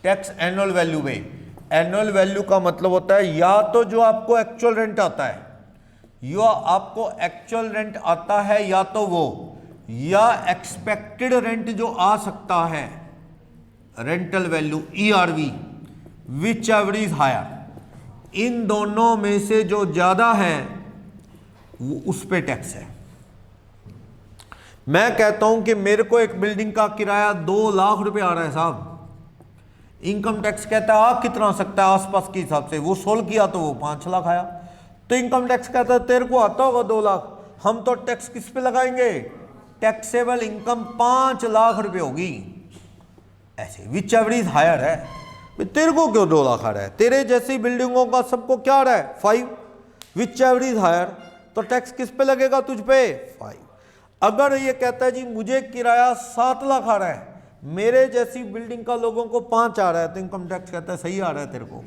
टैक्स एनुअल वैल्यू में, एनुअल वैल्यू का मतलब होता है या तो जो आपको एक्चुअल रेंट आता है, या आपको एक्चुअल रेंट आता है, या तो वो, या एक्सपेक्टेड रेंट जो आ सकता है, rental value ERV, whichever is higher, इन दोनों में से जो ज्यादा है वो उस पे टैक्स है। मैं कहता हूं कि मेरे को एक बिल्डिंग का किराया 2 लाख रुपए आ रहा है साहब, इनकम टैक्स कहता है आप कितना आ सकता है आसपास के हिसाब से, वो 16 किया तो वो 5 लाख आया, तो इनकम टैक्स कहता है तेरे को आता होगा 2 लाख, हम तो टैक्स किस पे लगाएंगे, टैक्सेबल इनकम 5 लाख रुपए होगी। ऐसे विच एवरेज हायर है, तेरे को क्यों 2 लाख आ रहा है, तेरे जैसी बिल्डिंगों का सबको क्या आ रहा है 5, विच एवरेज हायर, तो टैक्स किस पे लगेगा तुझ पे 5। अगर ये कहता है जी मुझे किराया 7 लाख आ रहा है, मेरे जैसी बिल्डिंग का लोगों को 5 आ रहा है, तो इनकम टैक्स कहता है सही आ रहा है तेरे को,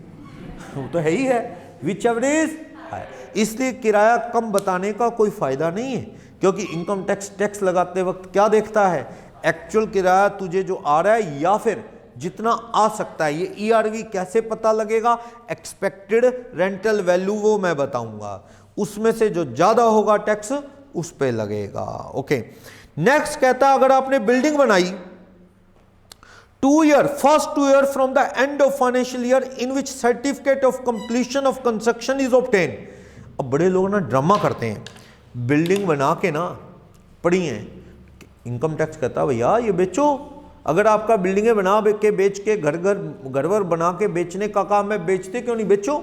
वो तो है ही है, विच एवरेज हायर। इसलिए किराया कम बताने का कोई फायदा नहीं है, क्योंकि इनकम टैक्स लगाते वक्त क्या देखता है, एक्चुअल किराया तुझे जो आ रहा है या फिर जितना आ सकता है। ये ERV कैसे पता लगेगा, एक्सपेक्टेड रेंटल वैल्यू वो मैं बताऊंगा, उसमें से जो ज्यादा होगा टैक्स उस पे लगेगा। ओके, नेक्स्ट कहता है अगर आपने बिल्डिंग बनाई 2 year, first 2 year from the end of financial year in which certificate of completion of construction is obtained। अब बड़े लोग ना ड्रामा करते हैं, बिल्डिंग बना के ना पड़ी हैं, इनकम टैक्स कहता है भैया ये बेचो, अगर आपका बिल्डिंगें बना के बेच के घर बना के बेचने का काम है, बेचते क्यों नहीं, बेचो।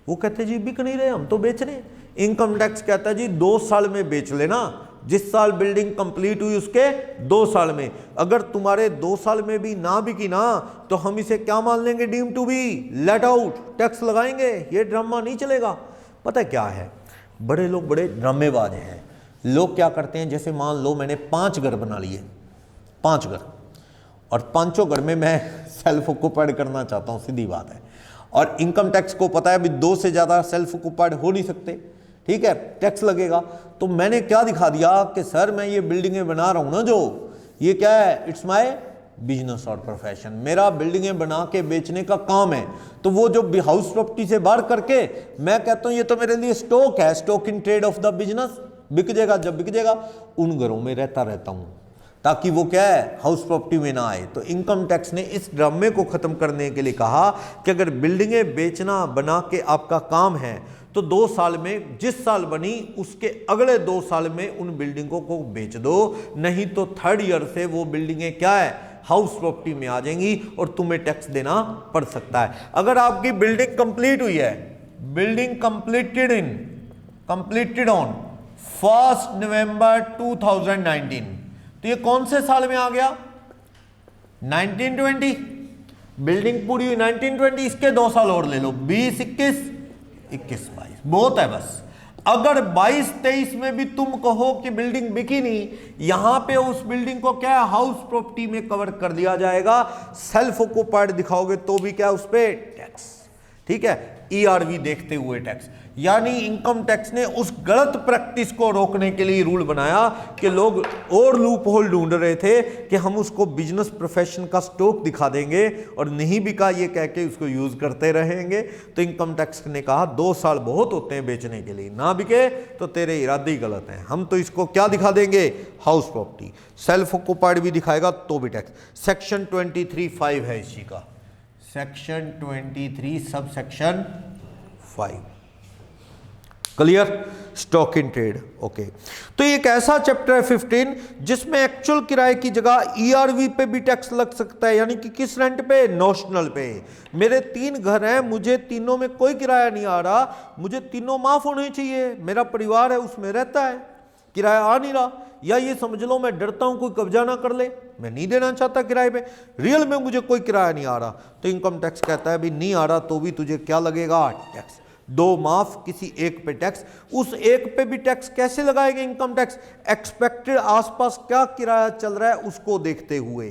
वो कहते जी बिक नहीं रहे, हम तो बेच रहे हैं। इनकम टैक्स कहता है जी 2 साल में बेच लेना, जिस साल बिल्डिंग कंप्लीट हुई उसके 2 साल में, अगर तुम्हारे 2 साल में भी ना बिकी ना तो हम इसे क्या मान लेंगे, deem to be let out, tax लगाएंगे। ये ड्रामा नहीं चलेगा। पता है क्या है, बड़े लोग बड़े ड्रामेबाज हैं। लोग क्या करते हैं, जैसे मान लो मैंने 5 घर बना लिए, 5 घर, और 5 घर में मैं सेल्फ ऑक्यूपाइड करना चाहता हूँ, सीधी बात है, और इनकम टैक्स को पता है अभी 2 से ज़्यादा सेल्फ ऑक्यूपाइड हो नहीं सकते, ठीक है, टैक्स लगेगा। तो मैंने क्या दिखा दिया कि सर मैं ये बिल्डिंगें बना रहा हूँ ना, जो ये क्या है, इट्स माय बिजनेस और प्रोफेशन, मेरा बिल्डिंगें बना के बेचने का काम है। तो वो जो हाउस प्रॉपर्टी से बाहर करके मैं कहता हूँ ये तो मेरे लिए स्टॉक है, stock in trade off the business, बिक जाएगा जब बिक जाएगा, उन घरों में रहता हूँ ताकि वो क्या है, हाउस प्रॉपर्टी में ना आए। तो इनकम टैक्स ने इस ड्रामे को खत्म करने के लिए कहा कि अगर बिल्डिंगें बेचना बना के आपका काम है तो 2 साल में, जिस साल बनी उसके अगले 2 साल में उन बिल्डिंगों को बेच दो, नहीं तो 3rd ईयर से वो बिल्डिंगें क्या है, हाउस प्रॉपर्टी में आ जाएंगी और तुम्हें टैक्स देना पड़ सकता है। अगर आपकी बिल्डिंग कंप्लीट हुई है, बिल्डिंग कंप्लीटेड ऑन 1 नवंबर 2019, तो ये कौन से साल में आ गया, 1920। बिल्डिंग पूरी हुई 1920, इसके 2 साल और ले लो, 20, 21, 22, बहुत है बस। अगर 22-23 में भी तुम कहो कि बिल्डिंग बिकी नहीं, यहां पे उस बिल्डिंग को क्या है, हाउस प्रॉपर्टी में कवर कर दिया जाएगा। सेल्फ ऑक्यूपाइड दिखाओगे तो भी क्या, उस पे टैक्स, ठीक है, ERV देखते हुए टैक्स। यानी इनकम टैक्स ने उस गलत प्रैक्टिस को रोकने के लिए रूल बनाया कि लोग और लूप होल ढूंढ रहे थे कि हम उसको बिजनेस प्रोफेशन का स्टॉक दिखा देंगे और नहीं बिका ये कह के उसको यूज करते रहेंगे। तो इनकम टैक्स ने कहा 2 साल बहुत होते हैं बेचने के लिए, ना बिके तो तेरे इरादे ही गलत हैं, हम तो इसको क्या दिखा देंगे, हाउस प्रॉपर्टी। सेल्फ ऑक्यूपाइड भी दिखाएगा तो भी टैक्स। सेक्शन 23(5) है इसी का, section 23 sub section 5, clear, stock in trade. Okay, तो एक ऐसा चैप्टर है 15 जिसमें एक्चुअल किराए की जगह ERV पे भी टैक्स लग सकता है, यानी कि किस रेंट पे, नोशनल पे। मेरे 3 घर हैं, मुझे तीनों में कोई किराया नहीं आ रहा, मुझे तीनों माफ होने चाहिए, मेरा परिवार है उसमें रहता है, किराया आ नहीं रहा, या ये समझ लो मैं डरता हूं कोई कब्जा ना कर ले, मैं नहीं देना चाहता किराए पे, रियल में मुझे कोई किराया नहीं आ रहा, तो इनकम टैक्स कहता है भी नहीं आ रहा तो भी तुझे क्या लगेगा, टैक्स। 2 माफ, किसी एक पे टैक्स। उस एक पे भी टैक्स कैसे लगाएंगे इनकम टैक्स, एक्सपेक्टेड आसपास क्या किराया चल रहा है उसको देखते हुए।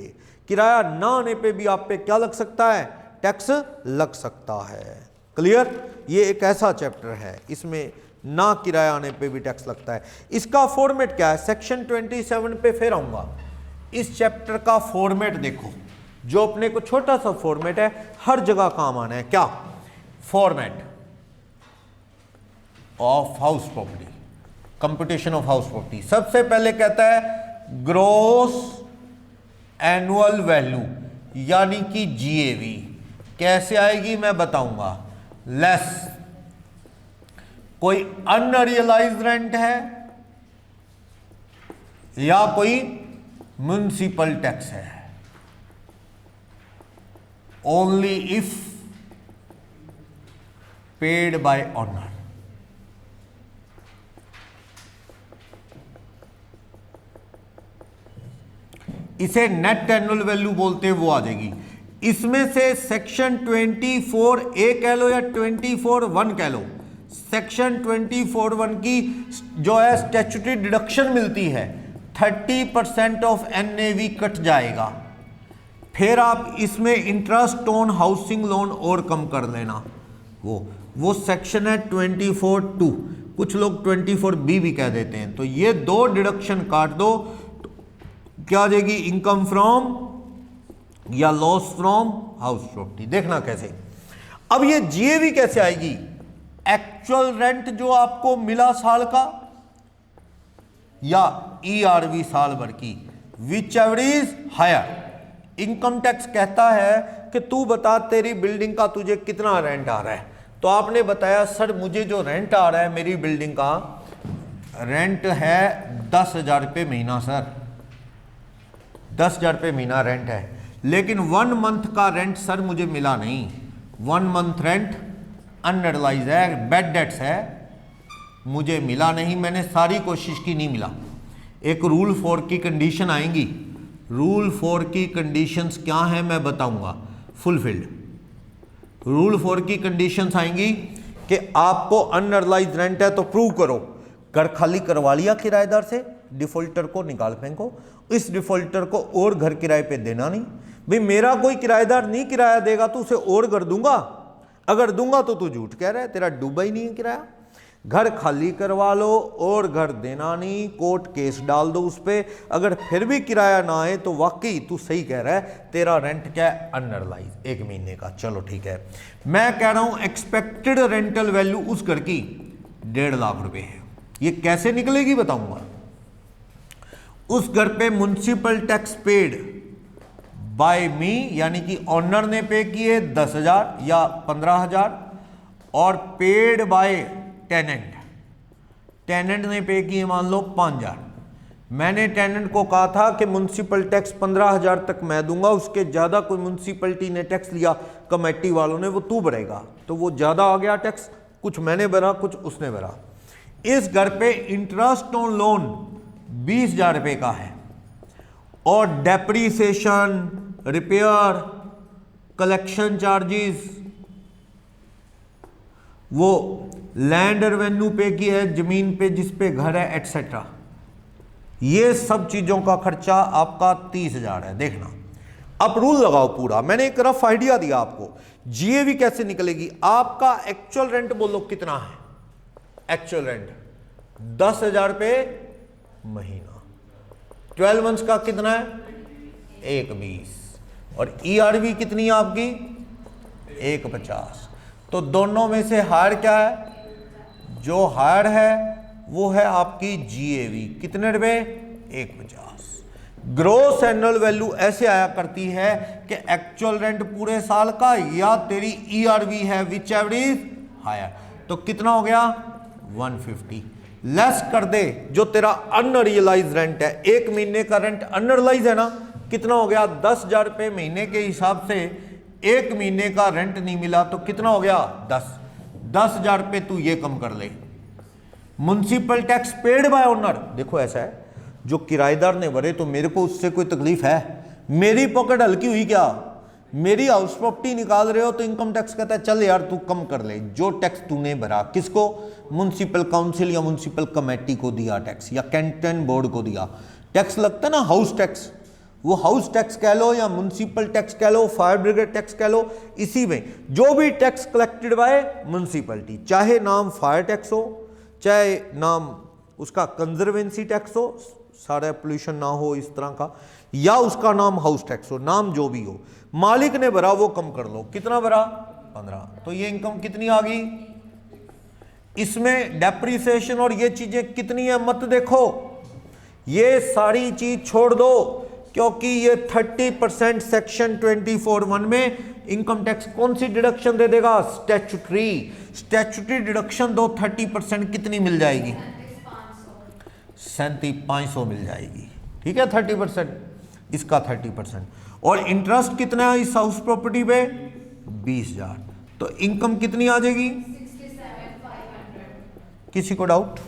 किराया ना आने पे भी आप पे क्या लग सकता है, टैक्स लग सकता है। क्लियर, ये एक ऐसा चैप्टर है इसमें ना किराया आने पे भी टैक्स लगता है। इसका फॉर्मेट क्या है, सेक्शन 27 पे फिर आऊंगा। इस चैप्टर का फॉर्मेट देखो, जो अपने को छोटा सा फॉर्मेट है, हर जगह काम आना है। क्या format of house property, computation of house property. सबसे पहले कहता है ग्रॉस एनुअल वैल्यू, यानी कि जीएवी कैसे आएगी मैं बताऊंगा। लेस कोई अनरियलाइज्ड रेंट है या कोई म्युनिसिपल टैक्स है, only if paid by honour. इसे नेट एनुअल वैल्यू बोलते हैं, वो आ जाएगी। इसमें से सेक्शन 24A कह लो या 24(1) कह लो, सेक्शन 24(1) की जो है स्टैट्यूटरी डिडक्शन मिलती है, 30% ऑफ NAV कट जाएगा। फिर आप इसमें इंटरेस्ट ऑन हाउसिंग लोन और कम कर लेना, वो सेक्शन है 24(2), कुछ लोग 24B भी कह देते हैं। तो ये दो डिडक्शन काट दो, तो क्या आ जाएगी, इनकम फ्रॉम या लॉस फ्रॉम हाउस प्रॉपर्टी। देखना कैसे। अब ये जीएवी कैसे आएगी, एक्चुअल रेंट जो आपको मिला साल का या ERV साल भर की, whichever is higher. Income tax कहता है कि तू बता तेरी बिल्डिंग का तुझे कितना रेंट आ रहा है, तो आपने बताया सर मुझे जो रेंट आ रहा है मेरी बिल्डिंग का रेंट है 10,000 रुपये महीना सर, 10,000 रुपये महीना रेंट है, लेकिन 1 मंथ का रेंट सर मुझे मिला नहीं, 1 मंथ रेंट अनरियलाइज है, बैड डेट्स है, मुझे मिला नहीं, मैंने सारी कोशिश की नहीं मिला। एक रूल 4 की कंडीशन आएंगी, रूल 4 की कंडीशंस क्या है मैं बताऊंगा, फुलफिल्ड। रूल 4 की कंडीशंस आएंगी कि आपको अनरियलाइज रेंट है तो प्रूव करो, घर खाली करवा लिया किराएदार से, डिफॉल्टर को निकाल फेंको, इस डिफॉल्टर को और घर किराए पे देना नहीं। भाई मेरा कोई किराएदार नहीं किराया देगा तो उसे और घर दूंगा, अगर दूंगा तो तू झूठ कह रहा है, तेरा डूबा ही नहीं है किराया। घर खाली करवा लो और घर देना नहीं, कोर्ट केस डाल दो उस पर, अगर फिर भी किराया ना आए तो वाकई तू सही कह रहा है, तेरा रेंट क्या है, अनरियलाइज 1 महीने का। चलो ठीक है, मैं कह रहा हूं एक्सपेक्टेड रेंटल वैल्यू उस घर की 1.5 लाख रुपए है। ये कैसे निकलेगी बताऊंगा। उस घर पे म्युनिसिपल टैक्स पेड बाय मी, यानी कि ऑनर ने पे किए 10,000 या 15,000, और पेड बाय टेनेंट, टेनेंट ने पे किए मान लो 5,000। मैंने टेनेंट को कहा था कि म्युनिसिपल टैक्स 15,000 तक मैं दूंगा, उसके ज़्यादा कोई म्युनिसिपलिटी ने टैक्स लिया कमेटी वालों ने, वो तू भरेगा, तो वो ज़्यादा आ गया टैक्स, कुछ मैंने भरा कुछ उसने भरा। इस घर पे इंटरेस्ट ऑन लोन 20,000 रुपये का है, और डेप्रीसिएशन, रिपेयर, कलेक्शन चार्जेस, वो लैंड रेवेन्यू पे की है, जमीन पे जिस पे घर है एटसेट्रा, ये सब चीजों का खर्चा आपका 30,000 है। देखना अब रूल लगाओ पूरा, मैंने एक रफ आइडिया दिया आपको। जीएवी कैसे निकलेगी, आपका एक्चुअल रेंट बोलो कितना है, एक्चुअल रेंट 10,000 रुपये महीना, 12 मंथ्स का कितना है 1,20, और ERV कितनी है आपकी 1,50। तो दोनों में से हायर क्या है, जो हायर है वो है आपकी जीएवी, कितने रुपए 1,50। ग्रोस एनुअल वैल्यू ऐसे आया करती है कि एक्चुअल रेंट पूरे साल का या तेरी ERV है विच एवर इज हायर, तो कितना हो गया 150, लेस कर दे जो तेरा अनरियलाइज रेंट है, 1 महीने का रेंट अनरियलाइज है ना, कितना हो गया 10,000 रुपये महीने के हिसाब से 1 महीने का रेंट नहीं मिला तो कितना हो गया 10,000 रुपये तू ये कम कर ले। Municipal tax paid by owner, देखो ऐसा है जो किराएदार ने भरे तो मेरे को उससे कोई तकलीफ है, मेरी पॉकेट हल्की हुई क्या, मेरी हाउस प्रॉपर्टी निकाल रहे हो तो इनकम टैक्स कहता है चल यार तू कम कर ले, जो टैक्स तूने भरा, किसको, म्युनिसिपल काउंसिल या म्युनिसिपल कमेटी को दिया टैक्स, या कैंटन बोर्ड को दिया टैक्स, लगता है ना हाउस टैक्स, वो हाउस टैक्स कह लो या म्युनिसिपल टैक्स कह लो, फायर ब्रिगेड टैक्स कह लो, इसी में जो भी टैक्स कलेक्टेड बाय म्युनिसिपलिटी, चाहे नाम फायर टैक्स हो, चाहे नाम उसका कंजर्वेंसी टैक्स हो, सारा पोल्यूशन ना हो इस तरह का, या उसका नाम हाउस टैक्स हो, नाम जो भी हो, मालिक ने भरा वो कम कर लो, कितना भरा 15, तो ये इनकम कितनी आ गई। इसमें डेप्रिसिएशन और ये चीजें कितनी है मत देखो, ये सारी चीज छोड़ दो, क्योंकि ये 30% सेक्शन 24(1) में इनकम टैक्स कौन सी डिडक्शन दे देगा? स्टैट्यूटरी डिडक्शन दो 30% कितनी मिल जाएगी? 37,500 मिल जाएगी। ठीक है, 30%, इसका 30%। और इंटरेस्ट कितना है इस हाउस प्रॉपर्टी पे? 20,000। तो इनकम कितनी आ जाएगी? 67,500। किसी को डाउट?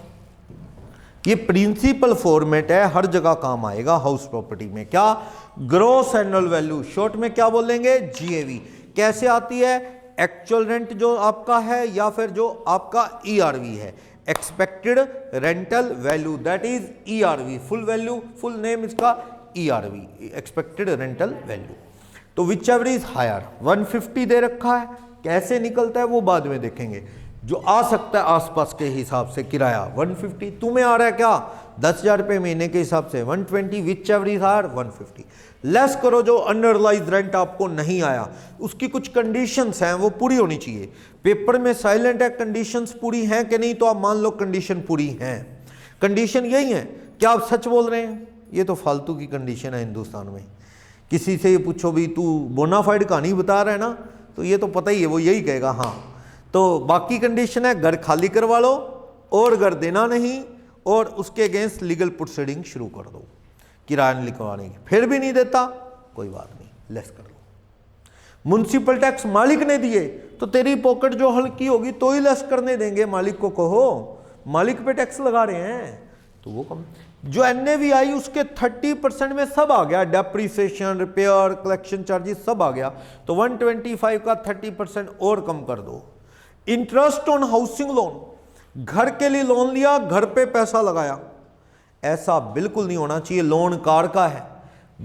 ये प्रिंसिपल फॉर्मेट है, हर जगह काम आएगा हाउस प्रॉपर्टी में। क्या? ग्रॉस एनुअल वैल्यू, शॉर्ट में क्या बोलेंगे? जीएवी। कैसे आती है? एक्चुअल रेंट जो आपका है या फिर जो आपका ईआरवी है, expected rental value, that is ERV. Full value, full name इसका ईआरवी, एक्सपेक्टेड रेंटल वैल्यू। तो विच एवर इज हायर, 150 दे रखा है, कैसे निकलता है वो बाद में देखेंगे। जो आ सकता है आसपास के हिसाब से किराया 150, तुम्हें आ रहा है क्या 10,000 रुपये महीने के हिसाब से 120, whichever is higher 150। Less करो जो अनरियलाइज्ड रेंट आपको नहीं आया, उसकी कुछ कंडीशंस हैं वो पूरी होनी चाहिए। पेपर में साइलेंट है, कंडीशंस पूरी हैं कि नहीं, तो आप मान लो कंडीशन पूरी हैं। कंडीशन यही है, क्या आप सच बोल रहे हैं? ये तो फालतू की कंडीशन है हिंदुस्तान में। किसी से ये पूछो भी तू बोनाफाइड कहानी बता रहा है ना, तो ये तो पता ही है, वो यही कहेगा हाँ। तो बाकी कंडीशन है, घर खाली करवा लो और घर देना नहीं, और उसके अगेंस्ट लीगल प्रोसीडिंग शुरू कर दो किराया लिखवाने की। फिर भी नहीं देता, कोई बात नहीं, लेस कर लो। म्युनिसिपल टैक्स मालिक ने दिए तो तेरी पॉकेट जो हल्की होगी तो ही लेस करने देंगे। मालिक को कहो मालिक पे टैक्स लगा रहे हैं तो वो कम। जो एनएवी आई उसके 30% में सब आ गया, डेप्रीसिएशन, रिपेयर, कलेक्शन चार्जेस सब आ गया, तो 125 का 30% और कम कर दो। इंटरेस्ट ऑन हाउसिंग लोन, घर के लिए लोन लिया, घर पे पैसा लगाया, ऐसा बिल्कुल नहीं होना चाहिए। लोन कार का है,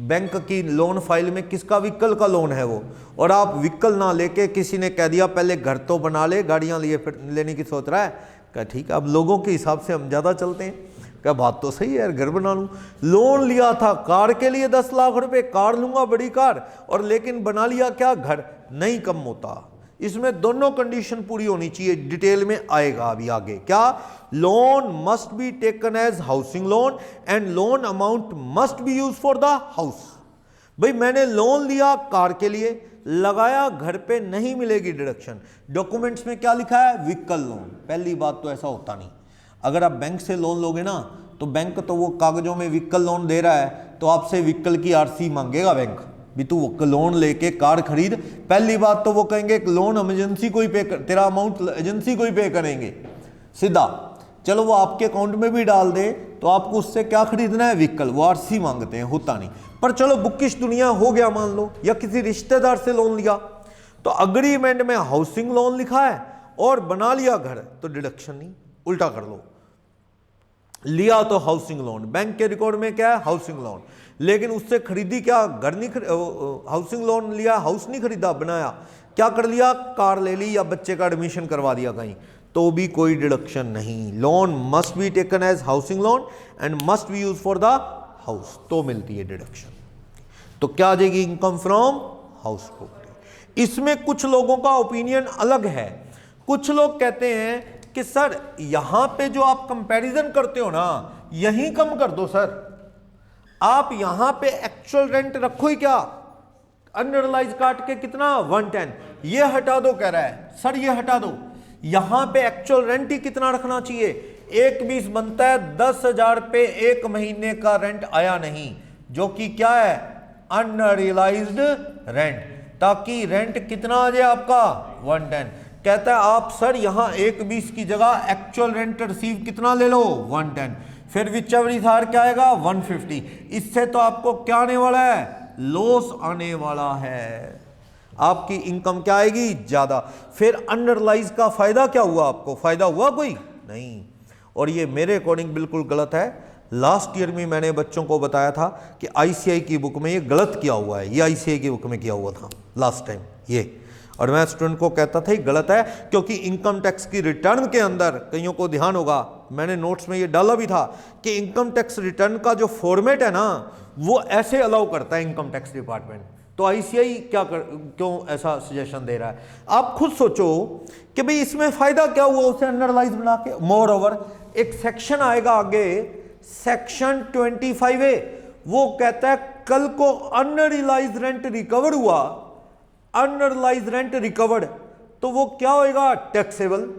बैंक की लोन फाइल में किसका व्हीकल का लोन है वो, और आप व्हीकल ना लेके किसी ने कह दिया पहले घर तो बना ले, गाड़ियां लिए फिर लेने की सोच रहा है, क्या ठीक है। अब लोगों के हिसाब से हम ज़्यादा चलते हैं, क्या बात तो सही है यार, घर बना लूँ। लोन लिया था कार के लिए 10 लाख रुपए, कार लूंगा बड़ी कार, और लेकिन बना लिया क्या घर, नहीं कम होता। इसमें दोनों कंडीशन पूरी होनी चाहिए, डिटेल में आएगा अभी आगे। क्या? Loan must be taken as housing loan and loan amount must be use for the house. भाई मैंने लोन लिया कार के लिए, लगाया घर पे, नहीं मिलेगी डिडक्शन। डॉक्यूमेंट्स में क्या लिखा है? Vehicle loan. पहली बात तो ऐसा होता नहीं। अगर आप बैंक से लोन लोगे ना, तो बैंक तो वो कागजों में व्हीकल लोन दे रहा है, तो आपसे व्हीकल की आरसी मांगेगा बैंक भी तू लोन लेके कार खरीद। पहली बात तो वो कहेंगे लोन हम एजेंसी को ही पे कर, तेरा अमाउंट एजेंसी को ही पे करेंगे सीधा। चलो वो आपके अकाउंट में भी डाल दे तो आपको उससे क्या खरीदना है? व्हीकल। वो आरसी मांगते हैं, होता नहीं। पर चलो बुकिश दुनिया हो गया मान लो, या किसी रिश्तेदार से लोन लिया, तो अग्रीमेंट में हाउसिंग लोन लिखा है और बना लिया घर, तो डिडक्शन नहीं, उल्टा कर लो। लिया तो हाउसिंग लोन, बैंक के रिकॉर्ड में क्या है? हाउसिंग लोन, लेकिन उससे खरीदी क्या? घर नहीं, हाउसिंग लोन लिया, हाउस नहीं खरीदा, बनाया, क्या कर लिया? कार ले ली या बच्चे का एडमिशन करवा दिया कहीं, तो भी कोई डिडक्शन नहीं। Loan must be taken as housing loan and must be use for the house, तो मिलती है डिडक्शन। तो क्या आ जाएगी? Income from house property. इसमें कुछ लोगों का ओपिनियन अलग है। कुछ लोग कहते हैं कि सर यहां पे जो आप कंपैरिजन करते हो ना, यहीं कम कर दो सर, आप यहां पे एक्चुअल रेंट रखो ही क्या, अनरियलाइज काट के कितना 110, ये हटा दो। कह रहा है सर ये हटा दो, यहां पे एक्चुअल रेंट ही कितना रखना चाहिए? 120 बनता है, 10,000 पे एक महीने का रेंट आया नहीं, जो कि क्या है? अनरियलाइज्ड रेंट, ताकि रेंट कितना आ जाए आपका 110। कहता है आप सर यहां 120 की जगह एक्चुअल रेंट रिसीव कितना ले लो 110, फिर विच एवर इज हायर क्या आएगा 150। इससे तो आपको क्या आने वाला है? लॉस आने वाला है, आपकी इनकम क्या आएगी? ज्यादा। फिर अनरियलाइज का फायदा क्या हुआ? आपको फायदा हुआ कोई नहीं। और ये मेरे अकॉर्डिंग बिल्कुल गलत है। लास्ट ईयर में मैंने बच्चों को बताया था कि आईसीआई की बुक में ये गलत किया हुआ है, ये आईसीआई की बुक में किया हुआ था लास्ट टाइम ये, और मैं स्टूडेंट को कहता था ये गलत है, क्योंकि इनकम टैक्स की रिटर्न के अंदर कईयों को ध्यान होगा, मैंने नोट्स में ये डाला भी था कि इनकम टैक्स रिटर्न का जो फॉर्मेट है ना, वो ऐसे अलाउ करता है इनकम टैक्स डिपार्टमेंट। तो आईसीआई क्यों ऐसा सजेशन दे रहा है? आप खुद सोचो कि भाई इसमें फायदा क्या हुआ उसे अनरियलाइज बना के। मोर ओवर एक सेक्शन आएगा आगे, सेक्शन 25A, वो कहता है कल को अनरियलाइज रेंट रिकवर हुआ, अनरियलाइज रेंट रिकवर्ड, तो वो क्या होएगा? टैक्सेबल।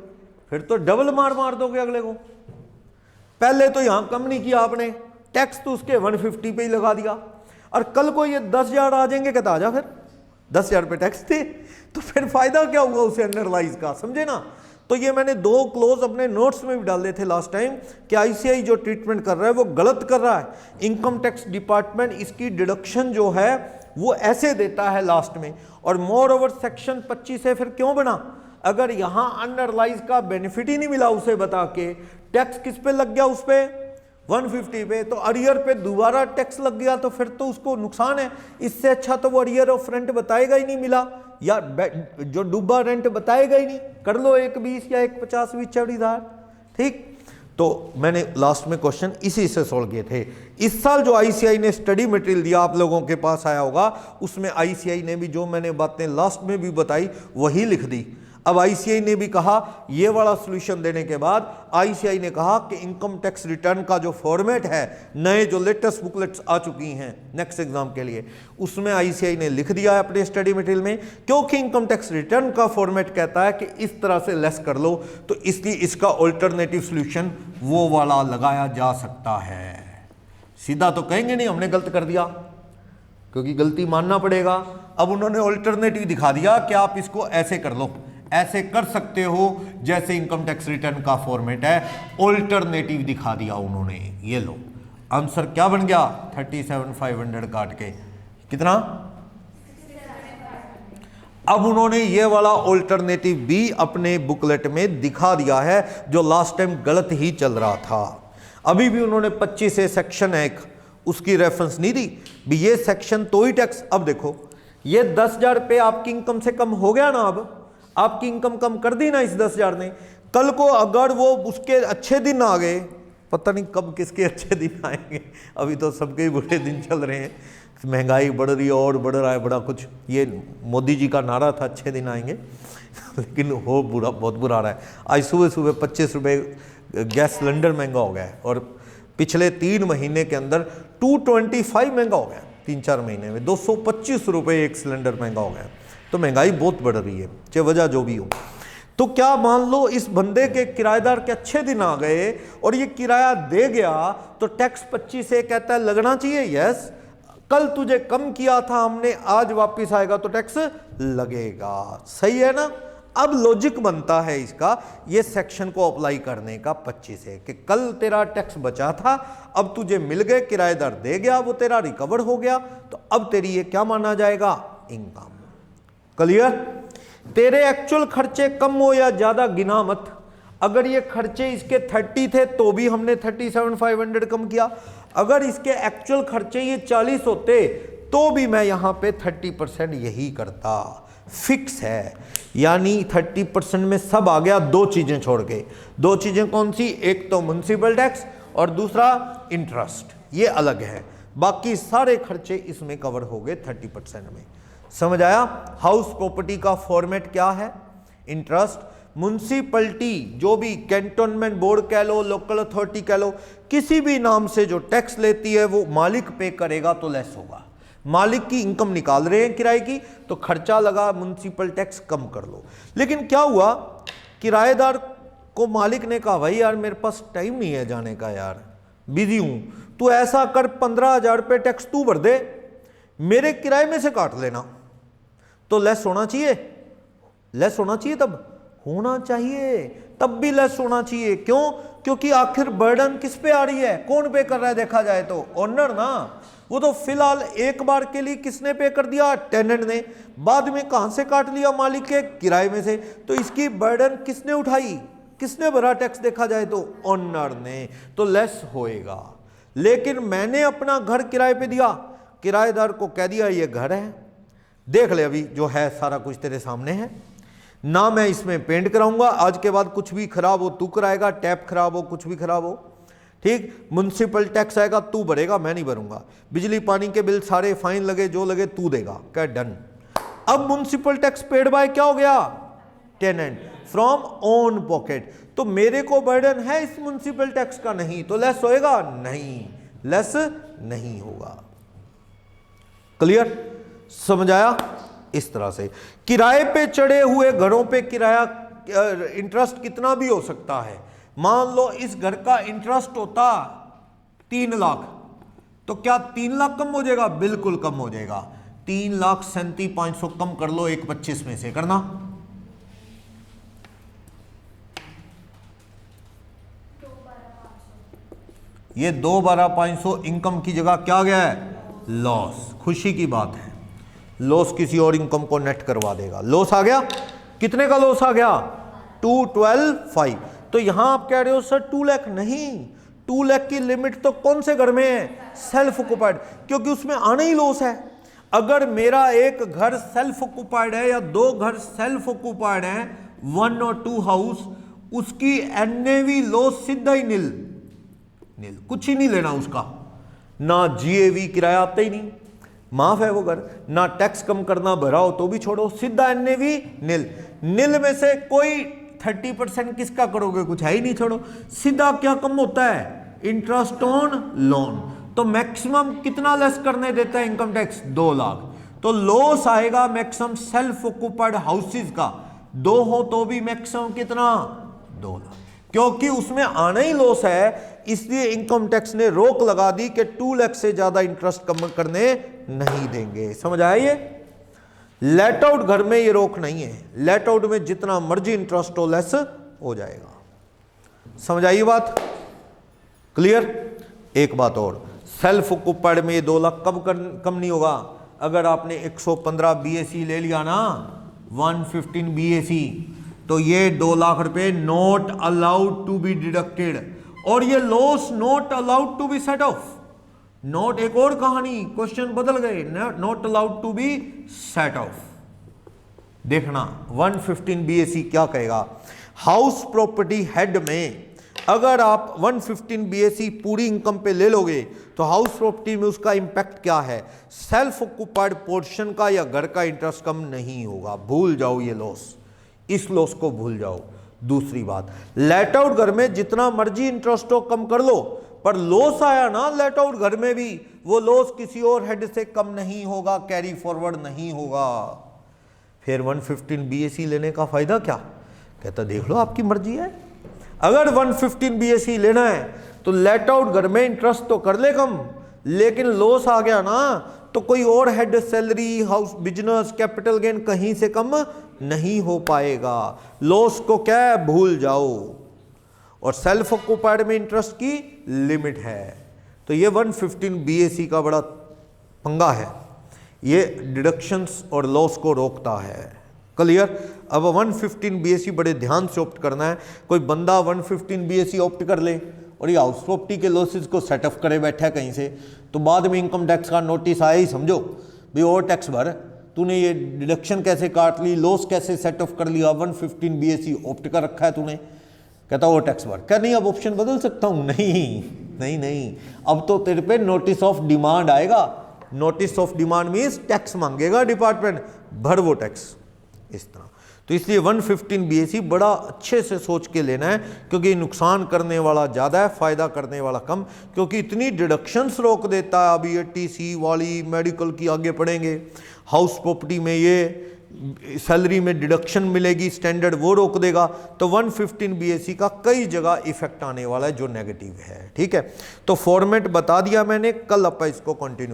फिर तो डबल मार दोगे अगले को। पहले तो यहां कम नहीं किया आपने, टैक्स तो उसके 150 पे ही लगा दिया, और कल को ये 10,000 आ जाएंगे, कहता आ जा फिर 10,000 पे टैक्स थे, तो फिर फायदा क्या हुआ उसे अनरियलाइज का, समझे ना। तो ये मैंने 2 क्लोज अपने नोट्स में भी डाले थे लास्ट टाइम कि आईसीआई जो ट्रीटमेंट कर रहा है वो गलत कर रहा है। इनकम टैक्स डिपार्टमेंट इसकी डिडक्शन जो है वो ऐसे देता है लास्ट में, और मोर ओवर सेक्शन 25 से फिर क्यों बना? अगर यहां अनरियलाइज का बेनिफिट ही नहीं मिला उसे बता के, टैक्स किस पे लग गया? उस पे 150 पे, तो अरियर पे दोबारा टैक्स लग गया, तो फिर तो उसको नुकसान है। इससे अच्छा तो वो अरियर ऑफ रेंट बताएगा ही नहीं मिला, या जो डूबा रेंट बताएगा ही नहीं, कर लो 1,20 या 1,50 भी चौड़ीदार, ठीक। तो मैंने लास्ट में क्वेश्चन इसी से सोल्व किए थे। इस साल जो आईसीआई ने स्टडी मटेरियल दिया आप लोगों के पास आया होगा, उसमें आईसीआई ने भी जो मैंने बातें लास्ट में भी बताई वही लिख दी। अब आईसीआई ने भी कहा, ये वाला सॉल्यूशन देने के बाद आईसीआई ने कहा कि इनकम टैक्स रिटर्न का जो फॉर्मेट है, नए जो लेटेस्ट बुकलेट्स आ चुकी हैं नेक्स्ट एग्जाम के लिए, उसमें आईसीआई ने लिख दिया है अपने स्टडी मटेरियल में, क्योंकि इनकम टैक्स रिटर्न का फॉर्मेट कहता है कि इस तरह से लेस कर लो, तो इसलिए इसका ऑल्टरनेटिव सॉल्यूशन वो वाला लगाया जा सकता है। सीधा तो कहेंगे नहीं हमने गलत कर दिया, क्योंकि गलती मानना पड़ेगा। अब उन्होंने ऑल्टरनेटिव दिखा दिया कि आप इसको ऐसे कर लो, ऐसे कर सकते हो जैसे इनकम टैक्स रिटर्न का फॉर्मेट है, ऑल्टरनेटिव दिखा दिया उन्होंने। ये लो, आंसर क्या बन गया? 37,500 काट के कितना? अब उन्होंने ये वाला ऑल्टरनेटिव भी अपने बुकलेट में दिखा दिया है, जो लास्ट टाइम गलत ही चल रहा था। अभी भी उन्होंने 25 से सेक्शन 1 उसकी रेफरेंस नहीं दी भी, ये सेक्शन तो ही टैक्स। अब देखो ये 10,000 पे आपकी इनकम से कम हो गया ना, अब आपकी इनकम कम कर दी ना इस 10,000 ने। कल को अगर वो उसके अच्छे दिन आ गए, पता नहीं कब किसके अच्छे दिन आएंगे, अभी तो सबके ही बुरे दिन चल रहे हैं, महंगाई बढ़ रही है और बढ़ रहा है बड़ा कुछ। ये मोदी जी का नारा था अच्छे दिन आएंगे लेकिन हो बुरा, बहुत बुरा रहा है। आज सुबह सुबह 25 रुपये गैस सिलेंडर महंगा हो गया है, और पिछले 3 महीने के अंदर 225 महंगा हो गया। 3-4 महीने में 225 रुपये एक सिलेंडर महंगा हो गया। तो महंगाई बहुत बढ़ रही है, चाहे वजह जो भी हो। तो क्या मान लो इस बंदे के किराएदार के अच्छे दिन आ गए और ये किराया दे गया, तो टैक्स 25 से कहता है लगना चाहिए, यस। कल तुझे कम किया था हमने, आज वापस आएगा तो टैक्स लगेगा, सही है ना। अब लॉजिक बनता है इसका, ये सेक्शन को अप्लाई करने का 25 है कि कल तेरा टैक्स बचा था, अब तुझे मिल गए, किराएदार दे गया, वो तेरा रिकवर हो गया, तो अब तेरी ये क्या माना जाएगा? इनकम। क्लियर? तेरे एक्चुअल खर्चे कम हो या ज्यादा गिना मत। अगर ये खर्चे इसके 30 थे तो भी हमने 37,500 कम किया, अगर इसके एक्चुअल खर्चे ये 40 होते तो भी मैं यहां पे 30% यही करता। फिक्स है, यानी 30% में सब आ गया, 2 चीजें छोड़ के। 2 चीजें कौन सी? एक तो म्युनिसिपल टैक्स और दूसरा इंटरेस्ट, ये अलग है। बाकी सारे खर्चे इसमें कवर हो गए 30% में। समझ आया? हाउस प्रॉपर्टी का फॉर्मेट क्या है? इंटरेस्ट। म्युनिसिपैलिटी जो भी कैंटोनमेंट बोर्ड कह लो, लोकल अथॉरिटी कह लो, किसी भी नाम से जो टैक्स लेती है वो मालिक पे करेगा तो लेस होगा। मालिक की इनकम निकाल रहे हैं किराए की, तो खर्चा लगा, म्युनिसिपल टैक्स कम कर लो। लेकिन क्या हुआ, किराएदार को मालिक ने कहा भाई यार मेरे पास टाइम नहीं है जाने का, यार बिजी हूं, तू ऐसा कर 15,000 रुपये टैक्स तू भर दे, मेरे किराए में से काट लेना। तो लेस होना चाहिए, लेस होना चाहिए, तब होना चाहिए, तब भी लेस होना चाहिए। क्यों? क्योंकि आखिर बर्डन किस पे आ रही है, कौन पे कर रहा है? देखा जाए तो ओनर ना। वो तो फिलहाल एक बार के लिए किसने पे कर दिया? टेनेंट ने। बाद में कहां से काट लिया? मालिक के किराए में से। तो इसकी बर्डन किसने उठाई? किसने भरा टैक्स? देखा जाए तो ओनर ने। तो लेस होएगा। लेकिन मैंने अपना घर किराए पे दिया, किराएदार को कह दिया ये घर है, देख ले अभी जो है सारा कुछ तेरे सामने है, ना मैं इसमें पेंट कराऊंगा, आज के बाद कुछ भी खराब हो तू कराएगा, टैप खराब हो, कुछ भी खराब हो, ठीक। म्युनिसिपल टैक्स आएगा तू भरेगा, मैं नहीं भरूंगा। बिजली पानी के बिल सारे फाइन लगे जो लगे तू देगा, क्या डन। अब म्युनिसिपल टैक्स पेड बाय क्या हो गया? Tenant, from own pocket. तो मेरे को बर्डन है इस म्युनिसिपल टैक्स का? नहीं। तो लेस होएगा? नहीं, लेस नहीं होगा। क्लियर, समझाया? इस तरह से किराए पे चढ़े हुए घरों पे किराया इंटरेस्ट कितना भी हो सकता है। मान लो इस घर का इंटरेस्ट होता 3 लाख, तो क्या 3 लाख कम हो जाएगा? बिल्कुल कम हो जाएगा। 3,37,500 कम कर लो 1,25 में से, करना। ये 2,12,500 इनकम की जगह क्या गया है? लॉस। खुशी की बात है, लॉस किसी और इनकम को नेट करवा देगा। लॉस आ गया, कितने का लॉस आ गया? 212,500। तो यहां आप कह रहे हो सर 2 लाख नहीं, 2 लाख की लिमिट तो कौन से घर में है? सेल्फ ऑक्युपाइड, क्योंकि उसमें आना ही लॉस है। अगर मेरा एक घर सेल्फ ऑक्युपाइड है या 2 घर सेल्फ ऑक्युपाइड है, 1 और 2 हाउस, उसकी एनएवी लॉस सीधा ही नील, कुछ ही नहीं लेना उसका। ना जीएवी किराया आता ही नहीं, माफ है वो घर, ना टैक्स कम करना भरा हो तो भी छोड़ो, सीधा एनएवी नील। नील में से कोई 30% किसका करोगे? कुछ है ही नहीं, छोड़ो। सीधा क्या कम होता है? Interest on loan. तो मैक्सिमम कितना लेस करने देता है इनकम टैक्स? 2 लाख। तो लॉस आएगा मैक्सिमम सेल्फ ऑक्युपाइड हाउसेज का 2 हो तो भी मैक्सिमम कितना? 2 लाख। क्योंकि उसमें आना ही लॉस है, इसलिए इनकम टैक्स ने रोक लगा दी कि 2 लाख से ज्यादा इंटरेस्ट कम करने नहीं देंगे। समझ आया? ये लेट आउट घर में ये रोक नहीं है, लेट आउट में जितना मर्जी इंटरेस्ट हो लेस हो जाएगा। समझ आई बात? क्लियर? एक बात और, सेल्फ ऑक्युपाइड में ये 2 लाख कब कम नहीं होगा? अगर आपने 115 बीएसी ले लिया ना, 115 बीएसी, तो ये 2 लाख रुपए not allowed to be deducted, और ये loss not allowed to be set off. Not एक और कहानी, क्वेश्चन बदल गए, not allowed to be set off. देखना 115 बीएसी क्या कहेगा। हाउस प्रॉपर्टी हेड में अगर आप 115 बीएसी पूरी इनकम पे ले लोगे तो हाउस प्रॉपर्टी में उसका इंपैक्ट क्या है? सेल्फ ऑक्युपाइड पोर्शन का या घर का इंटरेस्ट कम नहीं होगा। भूल जाओ ये लॉस, इस लॉस को भूल जाओ। दूसरी बात, लेट आउट घर में जितना मर्जी इंटरेस्ट हो कम कर लो, पर लॉस आया ना लेट आउट घर में भी, वो लॉस किसी और हेड से कम नहीं होगा, कैरी फॉरवर्ड नहीं होगा। फिर 115 बीएसी लेने का फायदा क्या? कहता देख लो आपकी मर्जी है। अगर 115 बीएसी लेना है तो लेट आउट घर में इंटरेस्ट तो कर ले कम, लेकिन लॉस आ गया ना तो कोई और head salary, house, business, capital gain कहीं से कम नहीं हो पाएगा। लॉस को क्या है? भूल जाओ। और सेल्फ ऑक्युपाइड में इंटरेस्ट की लिमिट है। तो ये 115 बीएसी का बड़ा पंगा है, ये डिडक्शंस और लॉस को रोकता है। क्लियर? अब 115 बीएसी बड़े ध्यान से ऑप्ट करना है। कोई बंदा 115 बीएसी ऑप्ट कर ले और ये हाउस प्रॉपर्टी के लॉसेस को सेटअप करे बैठा है कहीं से, तो बाद में इनकम टैक्स का नोटिस आया ही समझो भाई और टैक्स भर, तूने ये डिडक्शन कैसे काट ली, लॉस कैसे सेट ऑफ कर लिया, 115 बीएसी ऑप्ट कर रखा है तूने। कहता वो टैक्स भर। क्या नहीं अब ऑप्शन बदल सकता हूँ? नहीं नहीं नहीं, अब तो तेरे पे नोटिस ऑफ डिमांड आएगा। Notice of demand means tax मांगेगा डिपार्टमेंट, भर वो टैक्स। इस तरह तो इसलिए 115 बीएसी बड़ा अच्छे से सोच के लेना है, क्योंकि नुकसान करने वाला ज़्यादा है, फ़ायदा करने वाला कम, क्योंकि इतनी डिडक्शंस रोक देता है। अभी ये टीसी वाली, मेडिकल की आगे पढ़ेंगे, हाउस प्रॉपर्टी में ये सैलरी में डिडक्शन मिलेगी स्टैंडर्ड, वो रोक देगा। तो 115 बीएसी का कई जगह इफेक्ट आने वाला है जो नेगेटिव है। ठीक है, तो फॉर्मेट बता दिया मैंने, कल अपन इसको कंटिन्यू